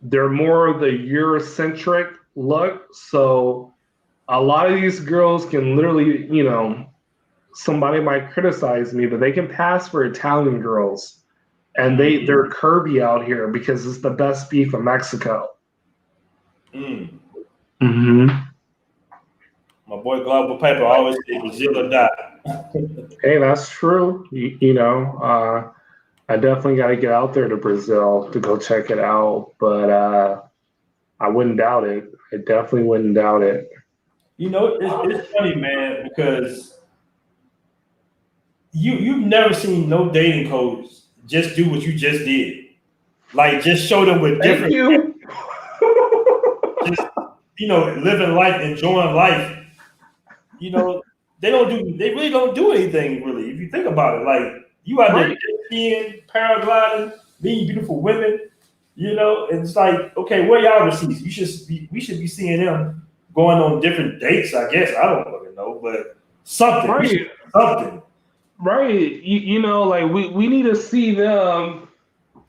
they're more of the Eurocentric look. So a lot of these girls can literally, you know, somebody might criticize me, but they can pass for Italian girls. And they're curvy out here because it's the best beef in Mexico.
My boy Global Paper always say Brazil or die.
Hey, that's true. You know, I definitely got to get out there to Brazil to go check it out, but I wouldn't doubt it. I definitely wouldn't doubt it.
You know, it's funny, man, because you've never seen no dating codes just do what you just did. Like, just show them with different.
Thank you.
Just, you know, living life, enjoying life. You know, they really don't do anything, really, if you think about it. Like, you out there skiing, paragliding, meeting beautiful women, you know, and it's like, okay, where y'all receipts? We should be seeing them going on different dates, I guess. I don't fucking know, but something.
Right.
Something.
Right. You know, like we need to see them,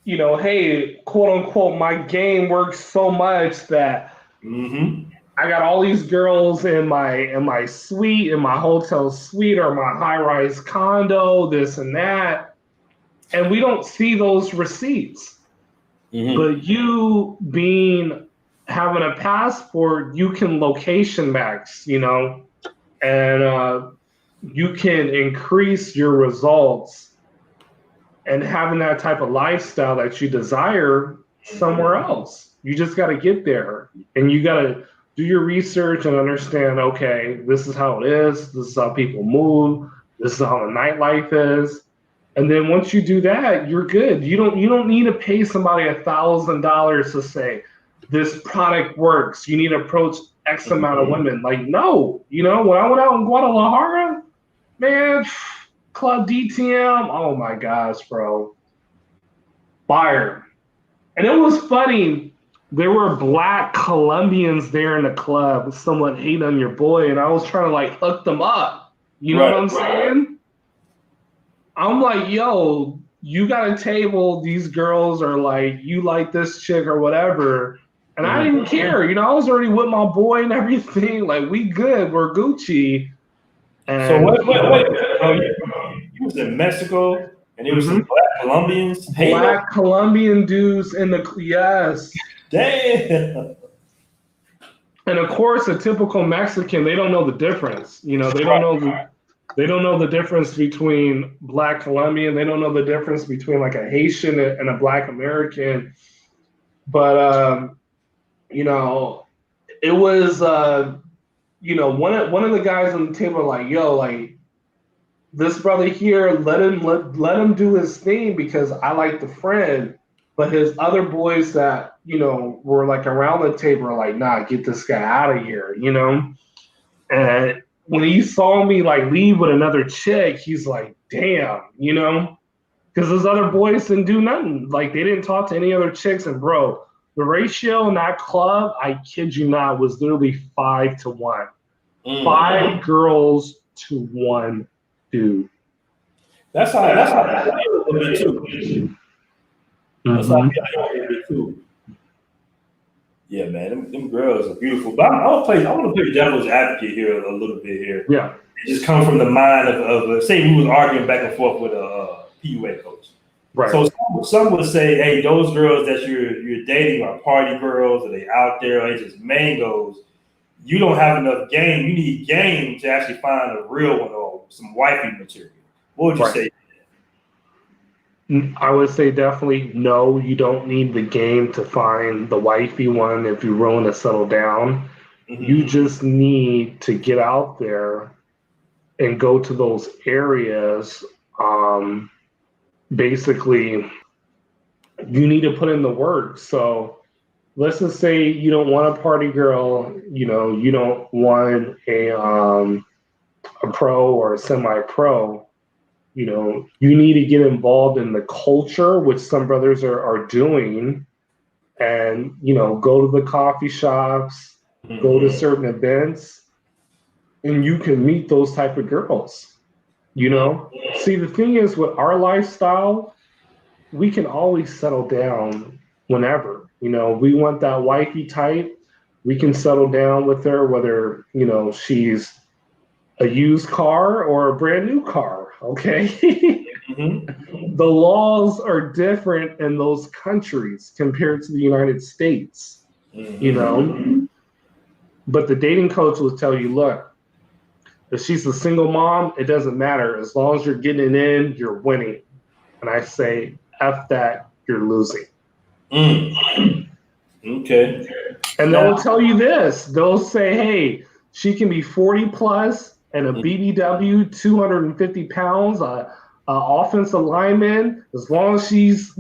you know, hey, quote unquote, my game works so much that I got all these girls in my suite, in my hotel suite or my high-rise condo, this and that. And we don't see those receipts. But you having a passport, you can location max, you know, and you can increase your results, and having that type of lifestyle that you desire somewhere else. You just got to get there, and you got to do your research and understand, okay, this is how it is. This is how people move. This is how the nightlife is. And then once you do that, you're good. You don't need to pay somebody $1,000 to say this product works. You need to approach X amount of women. Like, no, you know, when I went out in Guadalajara, man, Club DTM, oh my gosh, bro. Fire. And it was funny. There were black Colombians there in the club. Someone hate on your boy, and I was trying to like hook them up. You know what I'm saying? I'm like, yo, you got a table. These girls are like, you like this chick or whatever. And I didn't care. You know, I was already with my boy and everything. Like, we good. We're Gucci. And
so wait. You was in Mexico, and there was some black Colombians.
Black Colombian dudes in the yes.
Damn.
And of course, a typical Mexican, they don't know the difference. You know, they don't know the difference between black Colombian. They don't know the difference between like a Haitian and a black American. But you know, it was you know, one of the guys on the table like, yo, like this brother here, let him do his thing because I like the friend. But his other boys that, you know, were like around the table were like, nah, get this guy out of here, you know? And when he saw me like leave with another chick, he's like, damn, you know? because those other boys didn't do nothing. Like, they didn't talk to any other chicks. And bro, the ratio in that club, I kid you not, was literally 5 to 1. 5 girls to 1 dude.
That's how I feel a little bit too. That's how I feel a little bit too. Yeah, man, them girls are beautiful. But I want to play devil's advocate here a little bit here.
Yeah.
It just come from the mind of say we was arguing back and forth with a PUA coach.
Right.
So some would say, hey, those girls that you're dating are party girls, or they out there, or they just mangoes. You don't have enough game. You need game to actually find a real one or some wifey material. What would you say?
I would say definitely no. You don't need the game to find the wifey one if you're willing to settle down. You just need to get out there and go to those areas. Basically, you need to put in the work. So let's just say you don't want a party girl. You don't want a pro or a semi-pro. You need to get involved in the culture, which some brothers are doing, and, go to the coffee shops, go to certain events, and you can meet those type of girls, See, the thing is with our lifestyle, we can always settle down whenever, we want that wifey type. We can settle down with her, whether, she's a used car or a brand new car. Okay. The laws are different in those countries compared to the United States, But the dating coach will tell you, look, if she's a single mom, it doesn't matter. As long as you're getting it in, you're winning. And I say, F that, you're losing.
Okay.
And they'll tell you this. They'll say, hey, she can be 40 plus and a BBW, 250 pounds, offensive lineman. As long as she's,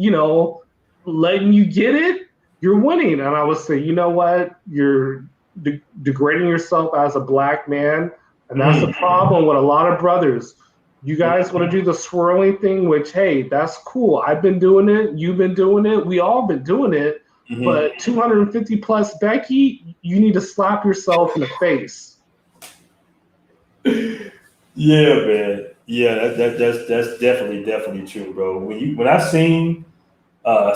letting you get it, you're winning. And I would say, you know what? You're degrading yourself as a black man. And that's the problem with a lot of brothers. You guys want to do the swirling thing, which, hey, that's cool. I've been doing it. You've been doing it. We all been doing it. But 250 plus Becky, you need to slap yourself in the face.
Yeah, man. Yeah, that's definitely true, bro. When I seen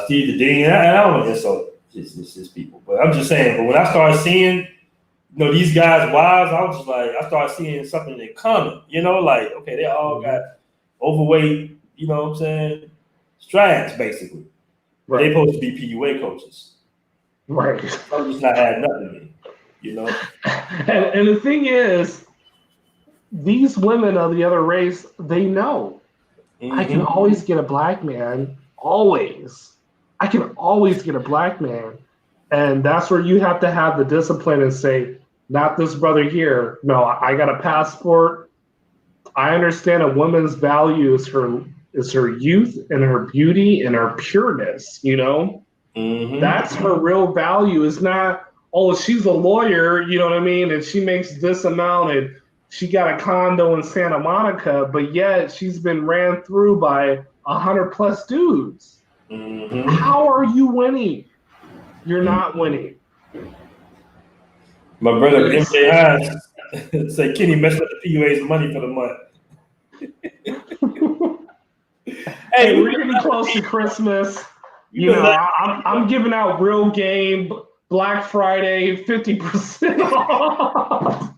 Steve the Dean, and I don't want to insult his people, but I'm just saying. But when I started seeing, these guys' wives, I was just like, I started seeing something in common. Like, okay, they all got overweight. You know what I'm saying? Strands, basically. Right. They supposed to be PUA coaches.
Right.
I'm just not adding nothing in,
And the thing is, these women of the other race, they know. I can always get a black man. Always. I can always get a black man. And that's where you have to have the discipline and say, not this brother here. No, I got a passport. I understand a woman's value is her youth and her beauty and her pureness, That's her real value. Is not, oh, she's a lawyer, you know what I mean? And she makes this amount and she got a condo in Santa Monica, but yet she's been ran through by 100 plus dudes. How are you winning? You're not winning.
My brother MJ Hines say Kenny messed up the PUA's money for the month.
Hey, we're getting close to Christmas. I'm giving out real game Black Friday 50% off.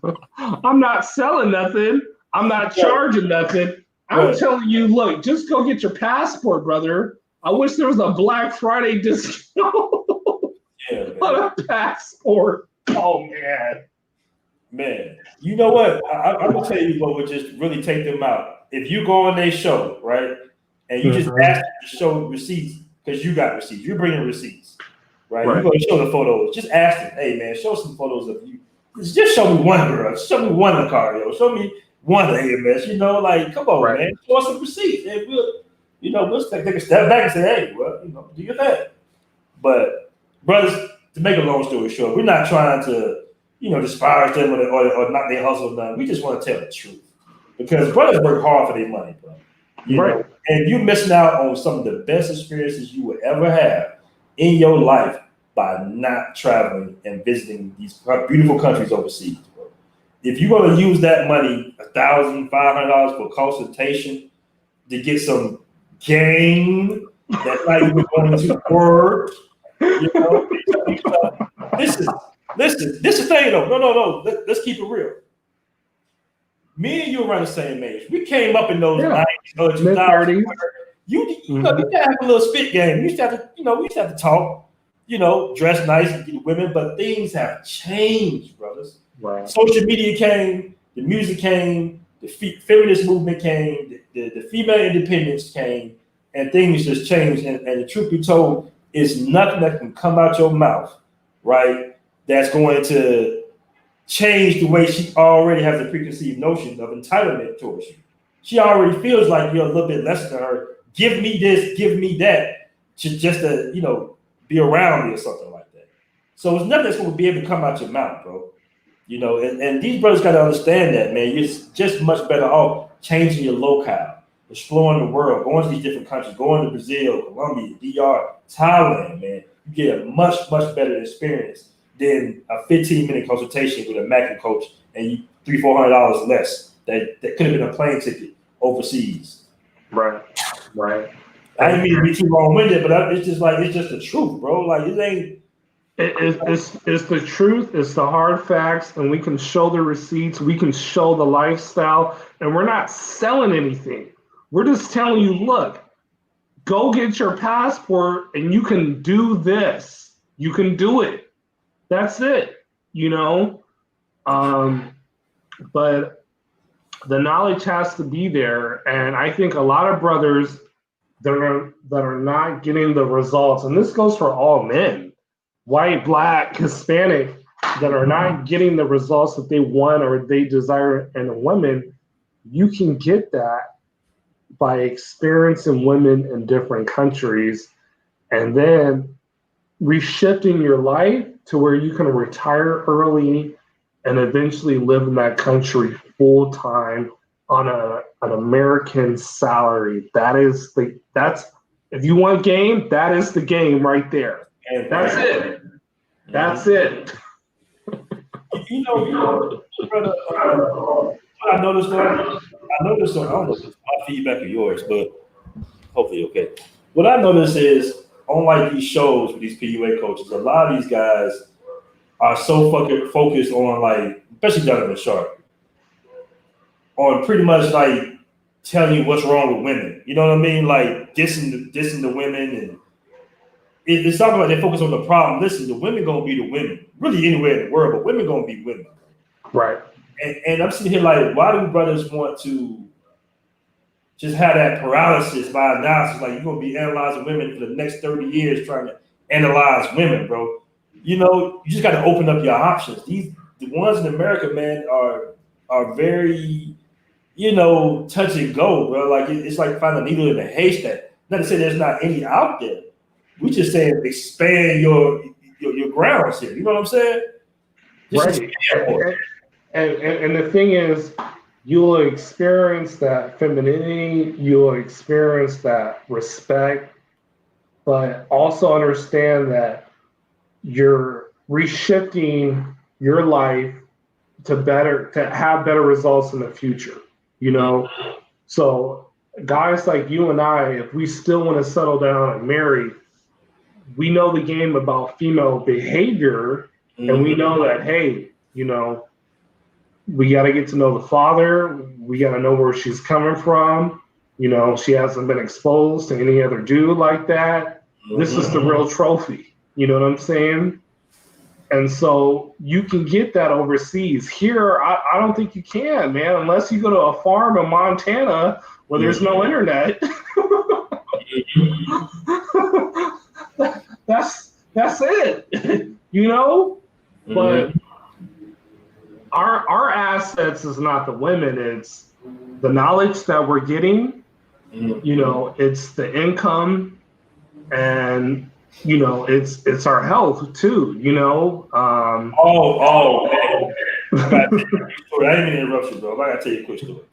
I'm not selling nothing. I'm not charging nothing. I'm telling you, look, just go get your passport, brother. I wish there was a Black Friday discount on a passport. Oh, man.
Man, you know what? I'm going to tell you what would just really take them out. If you go on their show, right, and you just ask them to show receipts, because you got receipts. You're bringing receipts, right? You're going to show the photos. Just ask them, hey, man, show some photos of you. Just show me one girl. Show me one Locario. Show me one AMS. Come on, man. Show us some receipts. And we'll take a step back and say, hey, well, do your thing. But, brothers, to make a long story short, we're not trying to, disparage them or not their hustle. None. We just want to tell the truth. Because brothers work hard for their money, bro. You know, and you're missing out on some of the best experiences you would ever have in your life by not traveling and visiting these beautiful countries overseas, bro. If you're going to use that money, $1,500 for consultation to get some game that's not even going to work, you know, listen, this is the thing though. No. Let's keep it real. Me and you around the same age. We came up in those 90s, early 2000s. You know, you have a little spit game. We used to have to, we used to have to talk, dress nice and get women, but things have changed, brothers.
Right.
Social media came, the music came, the feminist movement came, the female independence came, and things just changed. And the truth be told, is nothing that can come out your mouth, right, that's going to change the way she already has a preconceived notion of entitlement towards you. She already feels like you're a little bit less than her. Give me this, give me that, just to, be around me or something like that. So it's nothing that's going to be able to come out your mouth, bro. And these brothers got to understand that, man. You're just much better off changing your locale, exploring the world, going to these different countries, going to Brazil, Colombia, DR, Thailand, man. You get a much, much better experience than a 15-minute consultation with a Mackin coach and you $300-400 less. That could have been a plane ticket overseas.
Right.
I didn't mean to be too long-winded, but it's just the truth, bro. Like it ain't.
It's the truth. It's the hard facts, and we can show the receipts. We can show the lifestyle, and we're not selling anything. We're just telling you, look, go get your passport, and you can do this. You can do it. That's it. But the knowledge has to be there, and I think a lot of brothers that are not getting the results, and this goes for all men, white, black, Hispanic, that are not getting the results that they want or they desire in a woman. You can get that by experiencing women in different countries and then reshifting your life to where you can retire early and eventually live in that country full time on an American salary. That's if you want game, that is the game right there. That's it. That's it.
Brother, I noticed though, I don't know if it's my feedback or yours, but hopefully okay. What I noticed is on like these shows with these PUA coaches, a lot of these guys are so fucking focused on like, especially Donovan Sharp, on pretty much like telling you what's wrong with women. You know what I mean? Like dissing the women, and it's not like they focus on the problem. Listen, the women gonna be the women, really anywhere in the world, but women gonna be women.
Right.
And I'm sitting here like, why do brothers want to just have that paralysis by analysis? Like you're gonna be analyzing women for the next 30 years, trying to analyze women, bro. You just got to open up your options. The ones in America, man, are very, touch and go, bro. Like it's like finding a needle in a haystack. Not to say there's not any out there. We just saying expand your grounds here. You know what I'm saying? Just
right. And the thing is, you will experience that femininity. You will experience that respect, but also understand that you're reshifting your life to have better results in the future, So guys like you and I, if we still want to settle down and marry, we know the game about female behavior, and we know that, hey, we got to get to know the father. We got to know where she's coming from. She hasn't been exposed to any other dude like that. This is the real trophy. You know what I'm saying? And so you can get that overseas. Here, I don't think you can, man, unless you go to a farm in Montana where there's no internet. That's it, But our assets is not the women. It's the knowledge that we're getting. It's the income, and it's our health too. Man. I didn't mean to interrupt you, bro. I gotta tell you a quick story.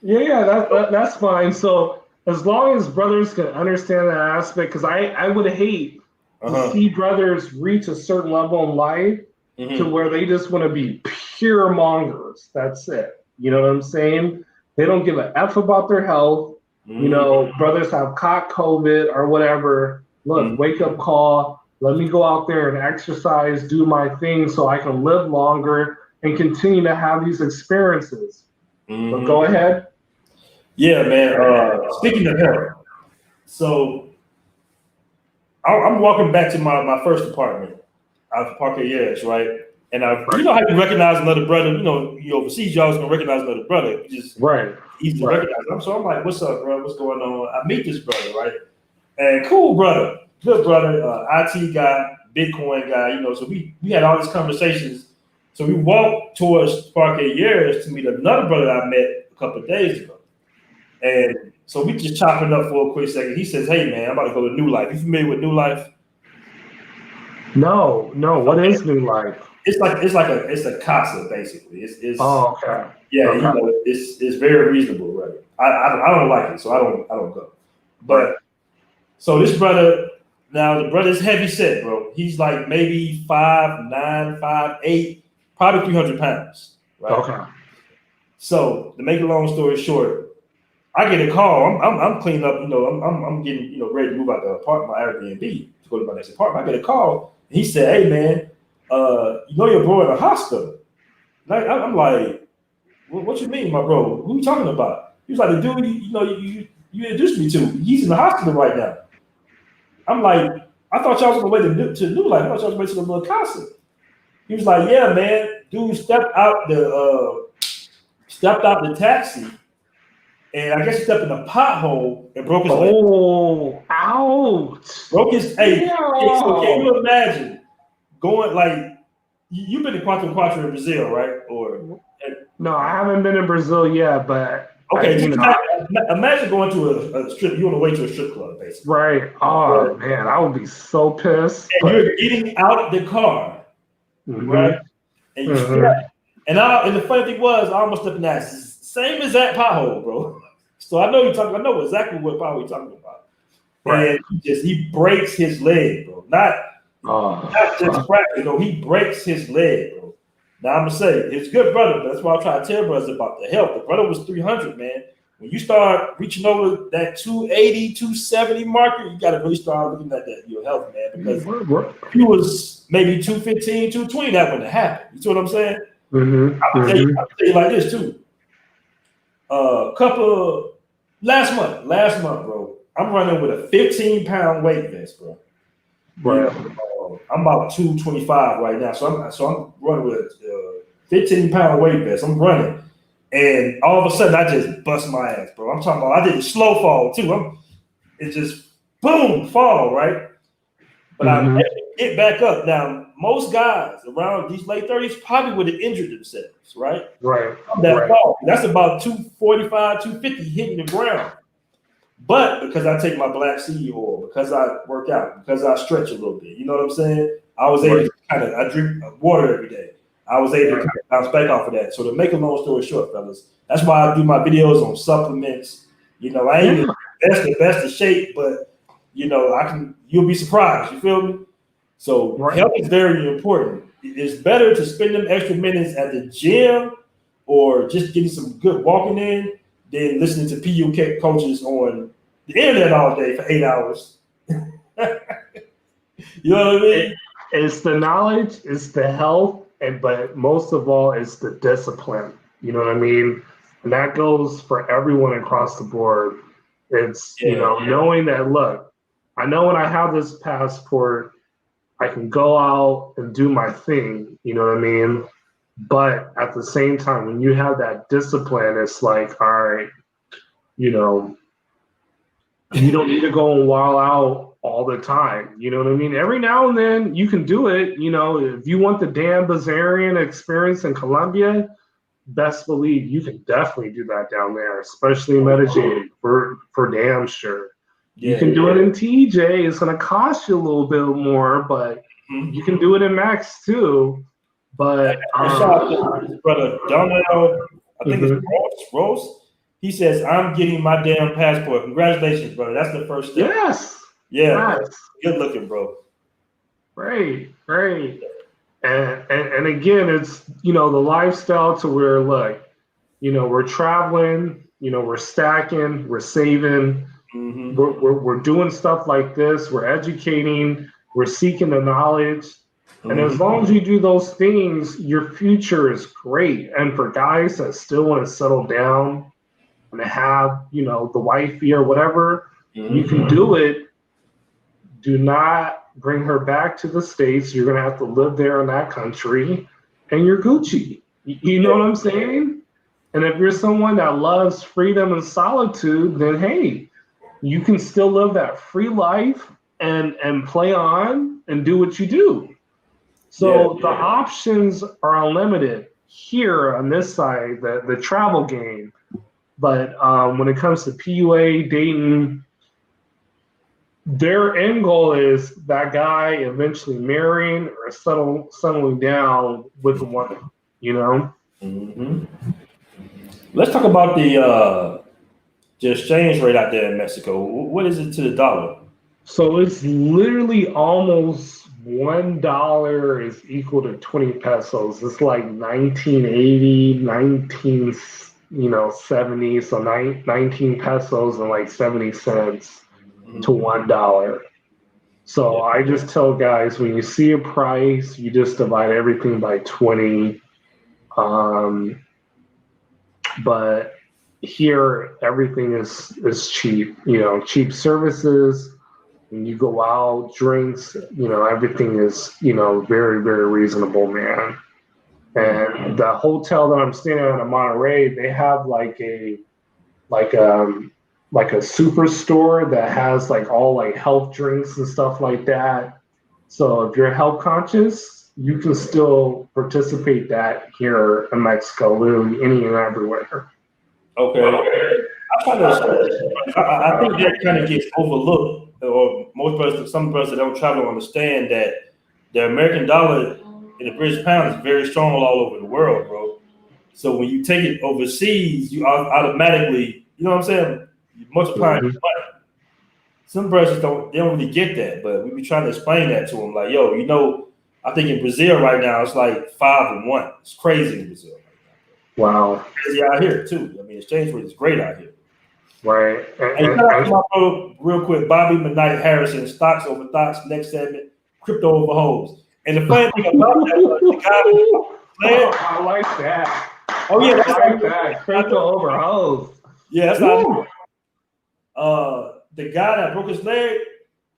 Yeah, that's fine. So as long as brothers can understand that aspect, because I would hate to see brothers reach a certain level in life to where they just want to be pure mongers. That's it. You know what I'm saying? They don't give a F about their health. You know, brothers have caught COVID or whatever. Look, wake up call. Let me go out there and exercise, do my thing so I can live longer and continue to have these experiences. But go ahead.
Yeah, man. Speaking of health, so I'm walking back to my first apartment out of Parque, right? And you know how you recognize another brother. You overseas, you always gonna recognize another brother. You just easy to recognize them. So I'm like, "What's up, bro? What's going on?" I meet this brother, right? And cool brother, good brother, IT guy, Bitcoin guy. So we had all these conversations. So we walked towards Parque to meet another brother I met a couple of days ago. And so we just chopping up for a quick second. He says, "Hey man, I'm about to go to New Life. You familiar with New Life?"
No. What is New Life?
It's a casa basically. It's
okay.
Yeah, okay. It's very reasonable, right? I don't like it, so I don't go. But so this brother, now the brother's heavy set, bro. He's like maybe 5'9", 5'8", probably 300 pounds, right?
Okay.
So to make a long story short, I get a call. I'm cleaning up, I'm getting ready to move out the apartment, my Airbnb to go to my next apartment. I get a call. And he said, "Hey man, your bro in the hospital." I'm like, "What you mean, my bro? Who you talking about?" He was like, "The dude, you introduced me to. He's in the hospital right now." I'm like, "I thought y'all was on the way to New Life. I thought y'all was on the way to the little casa." He was like, "Yeah, man. Dude stepped out the taxi, and I guess he stepped in a pothole and broke his leg."
Oh, ouch!
Broke his. Hey, so can you imagine going like you've been to Quatro in Brazil, right? Or
no, I haven't been in Brazil yet, but
okay. Imagine going to a strip. You're on the way to a strip club, basically.
Right. Oh man, I would be so pissed.
And you're getting out the car, right? And you step. And the funny thing was, I almost stepped in that same exact pothole, bro. So I know I know exactly what pothole you're talking about. Right. And he breaks his leg, bro. Not just fracture, he breaks his leg, bro. Now I'm gonna say it's good brother, but that's why I try to tell brothers about the health. The brother was 300, man. When you start reaching over that 280, 270 marker, you gotta really start looking at your health, man. Because if he was maybe 215, 220, that wouldn't happen. You see what I'm saying? I'll tell you like this too. Last month, bro, I'm running with a 15-pound weight vest, bro. Right. I'm about 225 right now, so I'm running with a 15-pound weight vest. I'm running, and all of a sudden I just bust my ass, bro. I'm talking about I did a slow fall too. It just boom fall, right? But I get back up. Now most guys around these late 30s probably would have injured themselves, right?
Right.
That fall. That's about 245, 250 hitting the ground. But because I take my black seed oil, because I work out, because I stretch a little bit, you know what I'm saying? I was able to I drink water every day. I was able to bounce back off of that. So to make a long story short, fellas, that's why I do my videos on supplements. I ain't the best of shape, but you'll be surprised. You feel me? So health is very important. It's better to spend them extra minutes at the gym or just getting some good walking in than listening to PUA coaches on the internet all day for 8 hours. You know what I mean?
It's the knowledge, it's the health, but most of all, it's the discipline. You know what I mean? And that goes for everyone across the board. It's, knowing that, look, I know when I have this passport, I can go out and do my thing. You know what I mean? But at the same time, when you have that discipline, it's like, all right, you don't need to go and wild out all the time. You know what I mean? Every now and then you can do it. If you want the Dan Bilzerian experience in Colombia, best believe you can definitely do that down there, especially in Medellin, for damn sure. You can do it in TJ. It's going to cost you a little bit more, but you can do it in Max too. But
brother Donald, I think it's Rose. He says, "I'm getting my damn passport. Congratulations, brother. That's the first step."
Yes.
Yeah,
Yes.
good looking, bro.
Great. And again, it's the lifestyle to where look, we're traveling, we're stacking, we're saving,
Mm-hmm.
we're doing stuff like this, we're educating, we're seeking the knowledge. And as long as you do those things, your future is great. And for guys that still want to settle down and have, the wifey or whatever, you can do it. Do not bring her back to the States. You're going to have to live there in that country and you're Gucci. You know what I'm saying? And if you're someone that loves freedom and solitude, then hey, you can still live that free life and play on and do what you do. So the options are unlimited here on this side, the travel game. But when it comes to PUA, dating, their end goal is that guy eventually marrying or settling down with a woman,
Let's talk about the exchange rate out there in Mexico. What is it to the dollar?
So it's literally almost $1 is equal to 20 pesos. It's like 1980, 1970. So 19 pesos and like 70 cents to $1. So I just tell guys, when you see a price, you just divide everything by 20. But here everything is cheap, cheap services. When you go out, drinks, everything is, very, very reasonable, man. And the hotel that I'm staying at in Monterey, they have like a superstore that has like all like health drinks and stuff like that. So if you're health conscious, you can still participate that here in Mexico, literally any and everywhere.
Okay. I think that kind of gets overlooked, or some brothers that don't travel understand that the American dollar and the British pound is very strong all over the world, bro. So when you take it overseas, you automatically, you know what I'm saying, you multiply your money. Some brothers don't really get that, but we be trying to explain that to them, like, yo, I think in Brazil right now it's like 5-1. It's crazy in Brazil.
Wow.
Crazy out here too. I mean, exchange rate is great out here.
Right.
And shout out to my bro, real quick, Bobby McKnight Harrison, stocks over thoughts, next segment, crypto over hoes. And the funny thing about that, the guy,
I like that.
Oh yeah,
I like that. Crypto over hoes.
Yeah, that's how. The guy that broke his leg,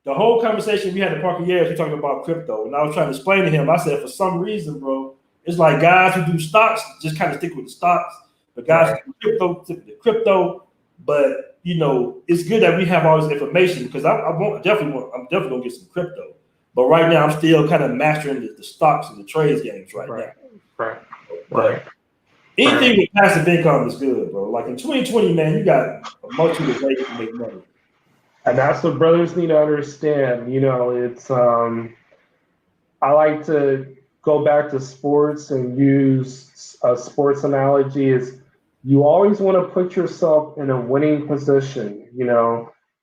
the whole conversation we had at Parker Years, we talking about crypto, and I was trying to explain to him. I said, for some reason, bro, it's like guys who do stocks just kind of stick with the stocks, but guys who do crypto stick with the crypto. But it's good that we have all this information because I'm definitely gonna get some crypto. But right now, I'm still kind of mastering the stocks and the trades games right now.
Right.
Anything with passive income is good, bro. Like in 2020, man, you got a multitude of ways to make money.
And that's what brothers need to understand. It's I like to go back to sports and use a sports analogy is you always want to put yourself in a winning position.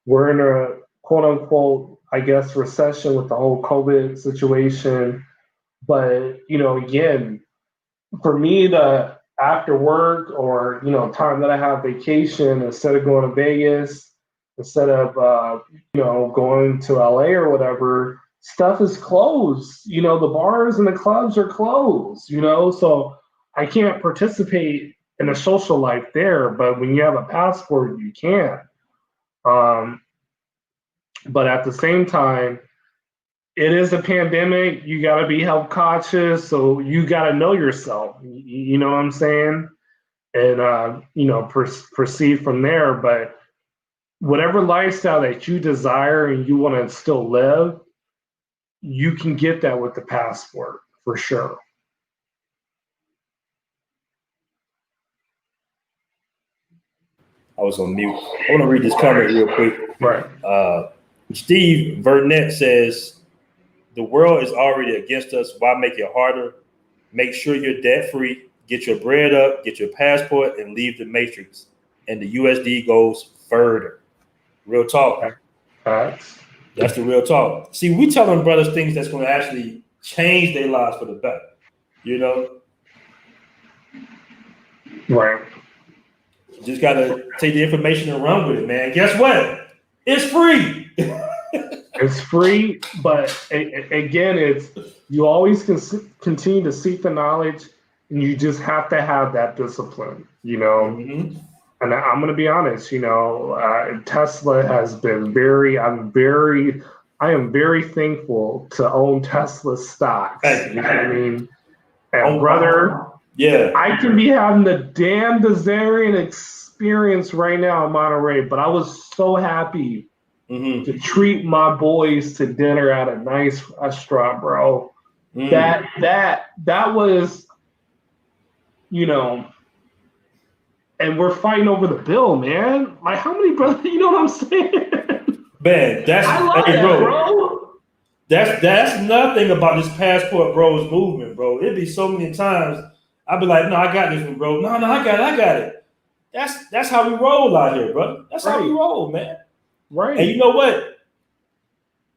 We're in a quote unquote, I guess, recession with the whole COVID situation. But, again, for me, the after work or, time that I have vacation, instead of going to Vegas, instead of, going to LA or whatever, stuff is closed. The bars and the clubs are closed, so I can't participate in a social life there. But when you have a passport, you can. But at the same time, it is a pandemic. You got to be health conscious. So you got to know yourself. You know what I'm saying? And, proceed from there. But whatever lifestyle that you desire and you want to still live, you can get that with the passport for sure.
I was on mute. I want to read this comment real quick.
Right.
Steve Burnett says, the world is already against us. Why make it harder? Make sure you're debt free. Get your bread up, get your passport, and leave the matrix. and the USD goes further. Real talk.
Facts.
That's the real talk. See, we telling brothers things that's going to actually change their lives for the better. You know?
Right.
Just got to take the information and run with it, man. Guess what? It's free.
It's free, but again, it's you always continue to seek the knowledge, and you just have to have that discipline, you know.
Mm-hmm.
And I'm going to be honest, you know, Tesla has been I am very thankful to own Tesla stocks. You know what I mean? And brother,
yeah,
I can be having the damn Desarian experience right now in Monterey, but I was so happy to treat my boys to dinner at a nice restaurant, bro. That was, you know, and we're fighting over the bill, man. Like, how many brothers? You know what I'm saying?
Man,
I love that, bro.
That's nothing about this passport bros movement, bro. It'd be so many times I'd be like, no, I got this one, bro. No, I got it. That's how we roll out here, bro. That's how we roll, man.
Right.
And you know what?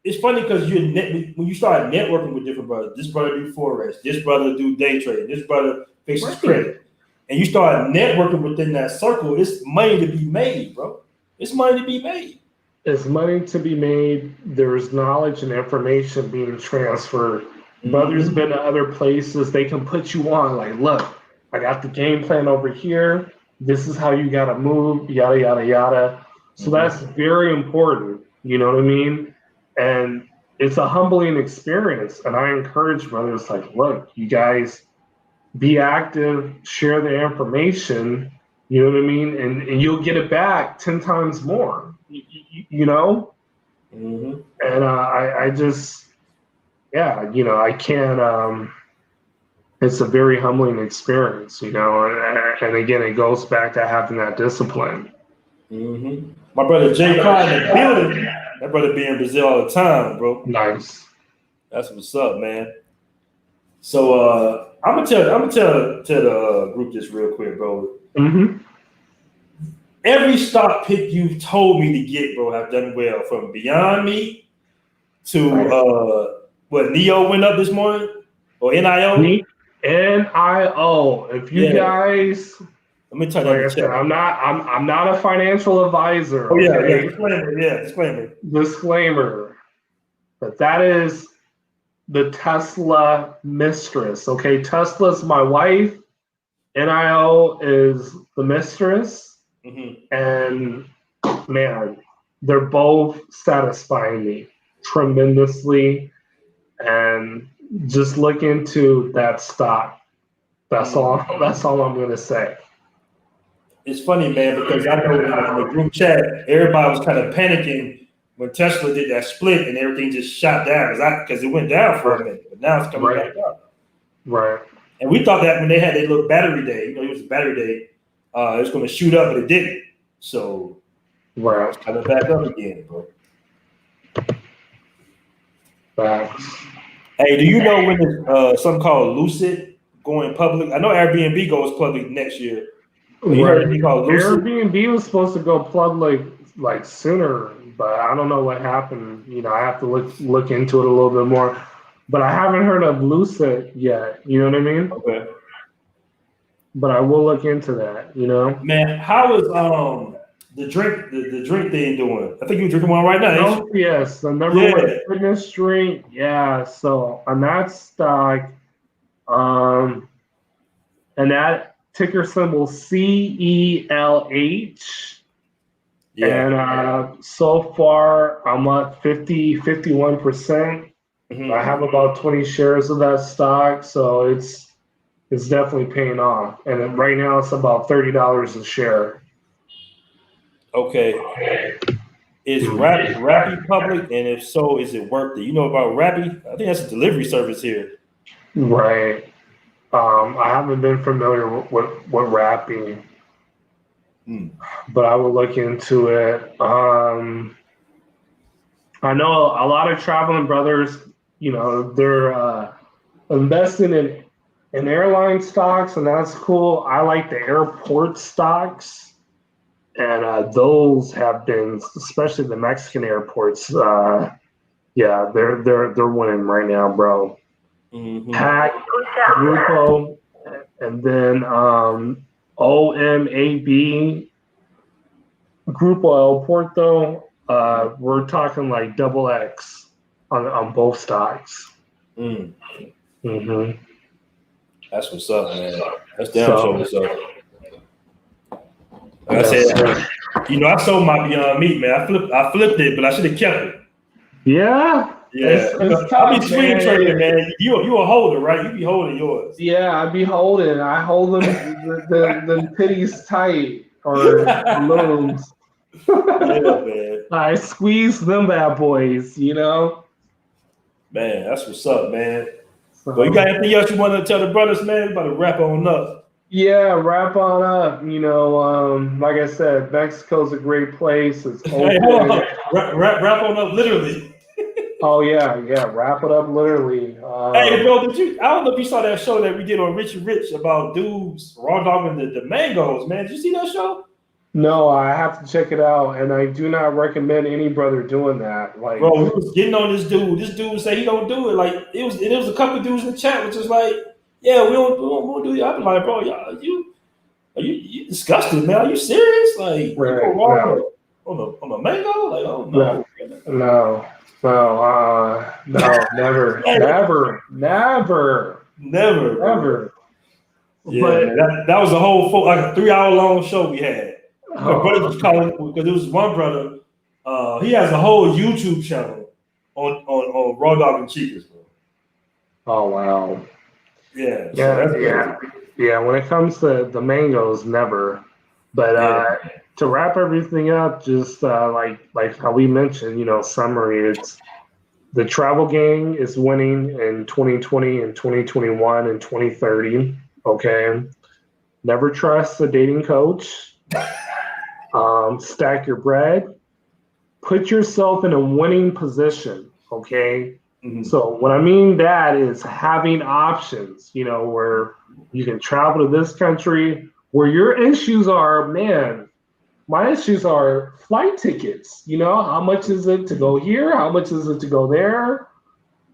It's funny because when you start networking with different brothers, this brother do forex, this brother do day trading, this brother fixes credit, and you start networking within that circle, it's money to be made, bro. It's money to be made.
It's money to be made. There's knowledge and information being transferred. Brothers been to other places. They can put you on. Like, look, I got the game plan over here. This is how you got to move, yada, yada, yada. So that's very important. You know what I mean? And it's a humbling experience. And I encourage brothers, like, look, you guys be active, share the information, you know what I mean? And you'll get it back 10 times more, you know? And I just, yeah, you know, I can't, it's a very humbling experience, you know? And again, it goes back to having that discipline.
My brother Jay Cotton in the building. That brother be in Brazil all the time, bro.
Nice.
That's what's up, man. So I'm gonna tell the group this real quick, bro. Every stock pick you've told me to get, bro, have done well. From Beyond Meat to what Neo went up this morning or NIO.
NIO. If you guys.
Let me tell you.
Like I said, I'm not a financial advisor.
Oh yeah,
okay?
Disclaimer.
But that is the Tesla mistress. Okay, Tesla's my wife. NIO is the mistress, and man, they're both satisfying me tremendously. And just look into that stock. That's all. That's all I'm gonna say.
It's funny, man, because I know in the group chat, everybody was kind of panicking when Tesla did that split and everything just shot down because it went down for a minute, but now it's coming back up.
Right.
And we thought that when they had their little battery day, you know, it was a battery day, it was going to shoot up, but it didn't. So it's coming back up again, bro.
Facts.
Hey, do you know when there's something called Lucid going public? I know Airbnb goes public next year. You heard anything called Lucid?
Airbnb was supposed to go public like sooner, but I don't know what happened. You know, I have to look into it a little bit more. But I haven't heard of Lucid yet. You know what I mean?
Okay.
But I will look into that. You know,
man. How is the drink thing doing? I think you're drinking one right now.
Oh yes, the number one fitness drink. Yeah. So on that stock, and that ticker symbol CELH. And so far I'm at 51%. I have about 20 shares of that stock, so it's definitely paying off. And right now it's about $30 a share.
Okay. Is Rappi public? And if so, is it worth it? You know about Rappi? I think that's a delivery service here.
Right. I haven't been familiar with Rappi, but I will look into it. I know a lot of traveling brothers, you know, they're investing in airline stocks, and that's cool. I like the airport stocks. and those have been, especially the Mexican airports. Yeah, they're winning right now, bro.
Mm-hmm.
Pack, Grupo, and then OMAB, Grupo El Porto. We're talking like double X on both stocks.
Mm.
Mm-hmm.
That's what's up, man. That's damn sure what's up. Like I said, I sold my Beyond Meat, man. I flipped it, but I should have kept it.
Yeah.
Yeah,
It's
I'll be
tough,
swing
man.
trading, man. You a holder, right? You be holding yours.
Yeah, I be holding. I hold them the titties tight or balloons.
Yeah, man.
I squeeze them bad boys,
Man, that's what's up, man.
So,
But you got anything else you want to tell the brothers, man? About to wrap on up.
Yeah, wrap on up. Like I said, Mexico's a great place. It's open.
Hey, hold on. Wrap on up, literally.
Oh yeah, wrap it up literally.
Hey, bro, I don't know if you saw that show that we did on Rich and Rich about dudes raw dogging the mangoes, man. Did you see that show?
No, I have to check it out, and I do not recommend any brother doing that. Like,
bro, we was getting on this dude. This dude said he don't do it. Like it was a couple dudes in the chat, which was like, yeah, we don't do it. I'm like, bro, y'all, you disgusted, man? Are you serious? Like,
right,
you go wrong on a mango? Like, oh no,
no, never.
Yeah,
but
that was a whole like a 3-hour long show we had. My brother was calling because there was one brother. He has a whole YouTube channel on raw dog and cheekers, bro.
Oh wow.
Yeah.
Yeah. When it comes to the mangoes, never. But to wrap everything up, just like how we mentioned, summary. It's the travel gang is winning in 2020 and 2021 and 2030. Okay. Never trust a dating coach. Stack your bread. Put yourself in a winning position. Okay. Mm-hmm. So what I mean that is having options, where you can travel to this country where your issues are, man, my issues are flight tickets. How much is it to go here? How much is it to go there?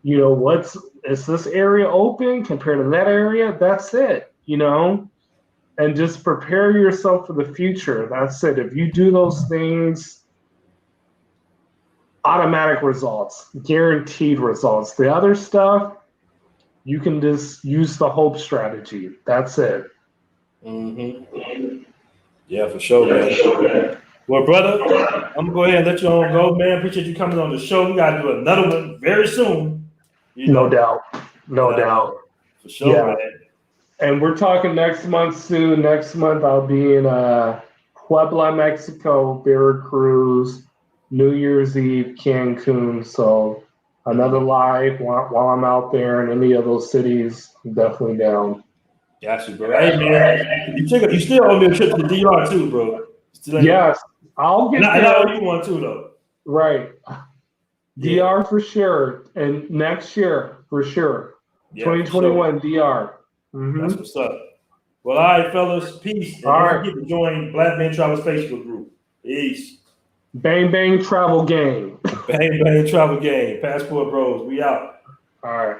Is this area open compared to that area? That's it, and just prepare yourself for the future. That's it. If you do those things, automatic results, guaranteed results. The other stuff, you can just use the hope strategy. That's it.
Mm-hmm. Yeah, for sure, man. Well, brother, I'm gonna go ahead and let you on go, man. Appreciate you coming on the show. We gotta do another one very soon.
No doubt.
For sure, man.
And we're talking next month soon. Next month I'll be in Puebla, Mexico, Veracruz, New Year's Eve, Cancun. So another live while I'm out there in any of those cities. I'm definitely down.
Got you, bro. Hey, man, you still owe me a trip to the DR too, bro.
Yes, I'll get there.
I owe you one too, though.
Right. Yeah. DR for sure, and next year for sure. Yeah, 2021 for sure. DR. Mm-hmm.
That's what's up. Well, all right, fellas. Peace. And don't forget to join Black Man Travels Facebook group. Peace.
Bang Bang Travel Gang.
Bang Bang Travel Gang. Passport Bros. We out.
All right.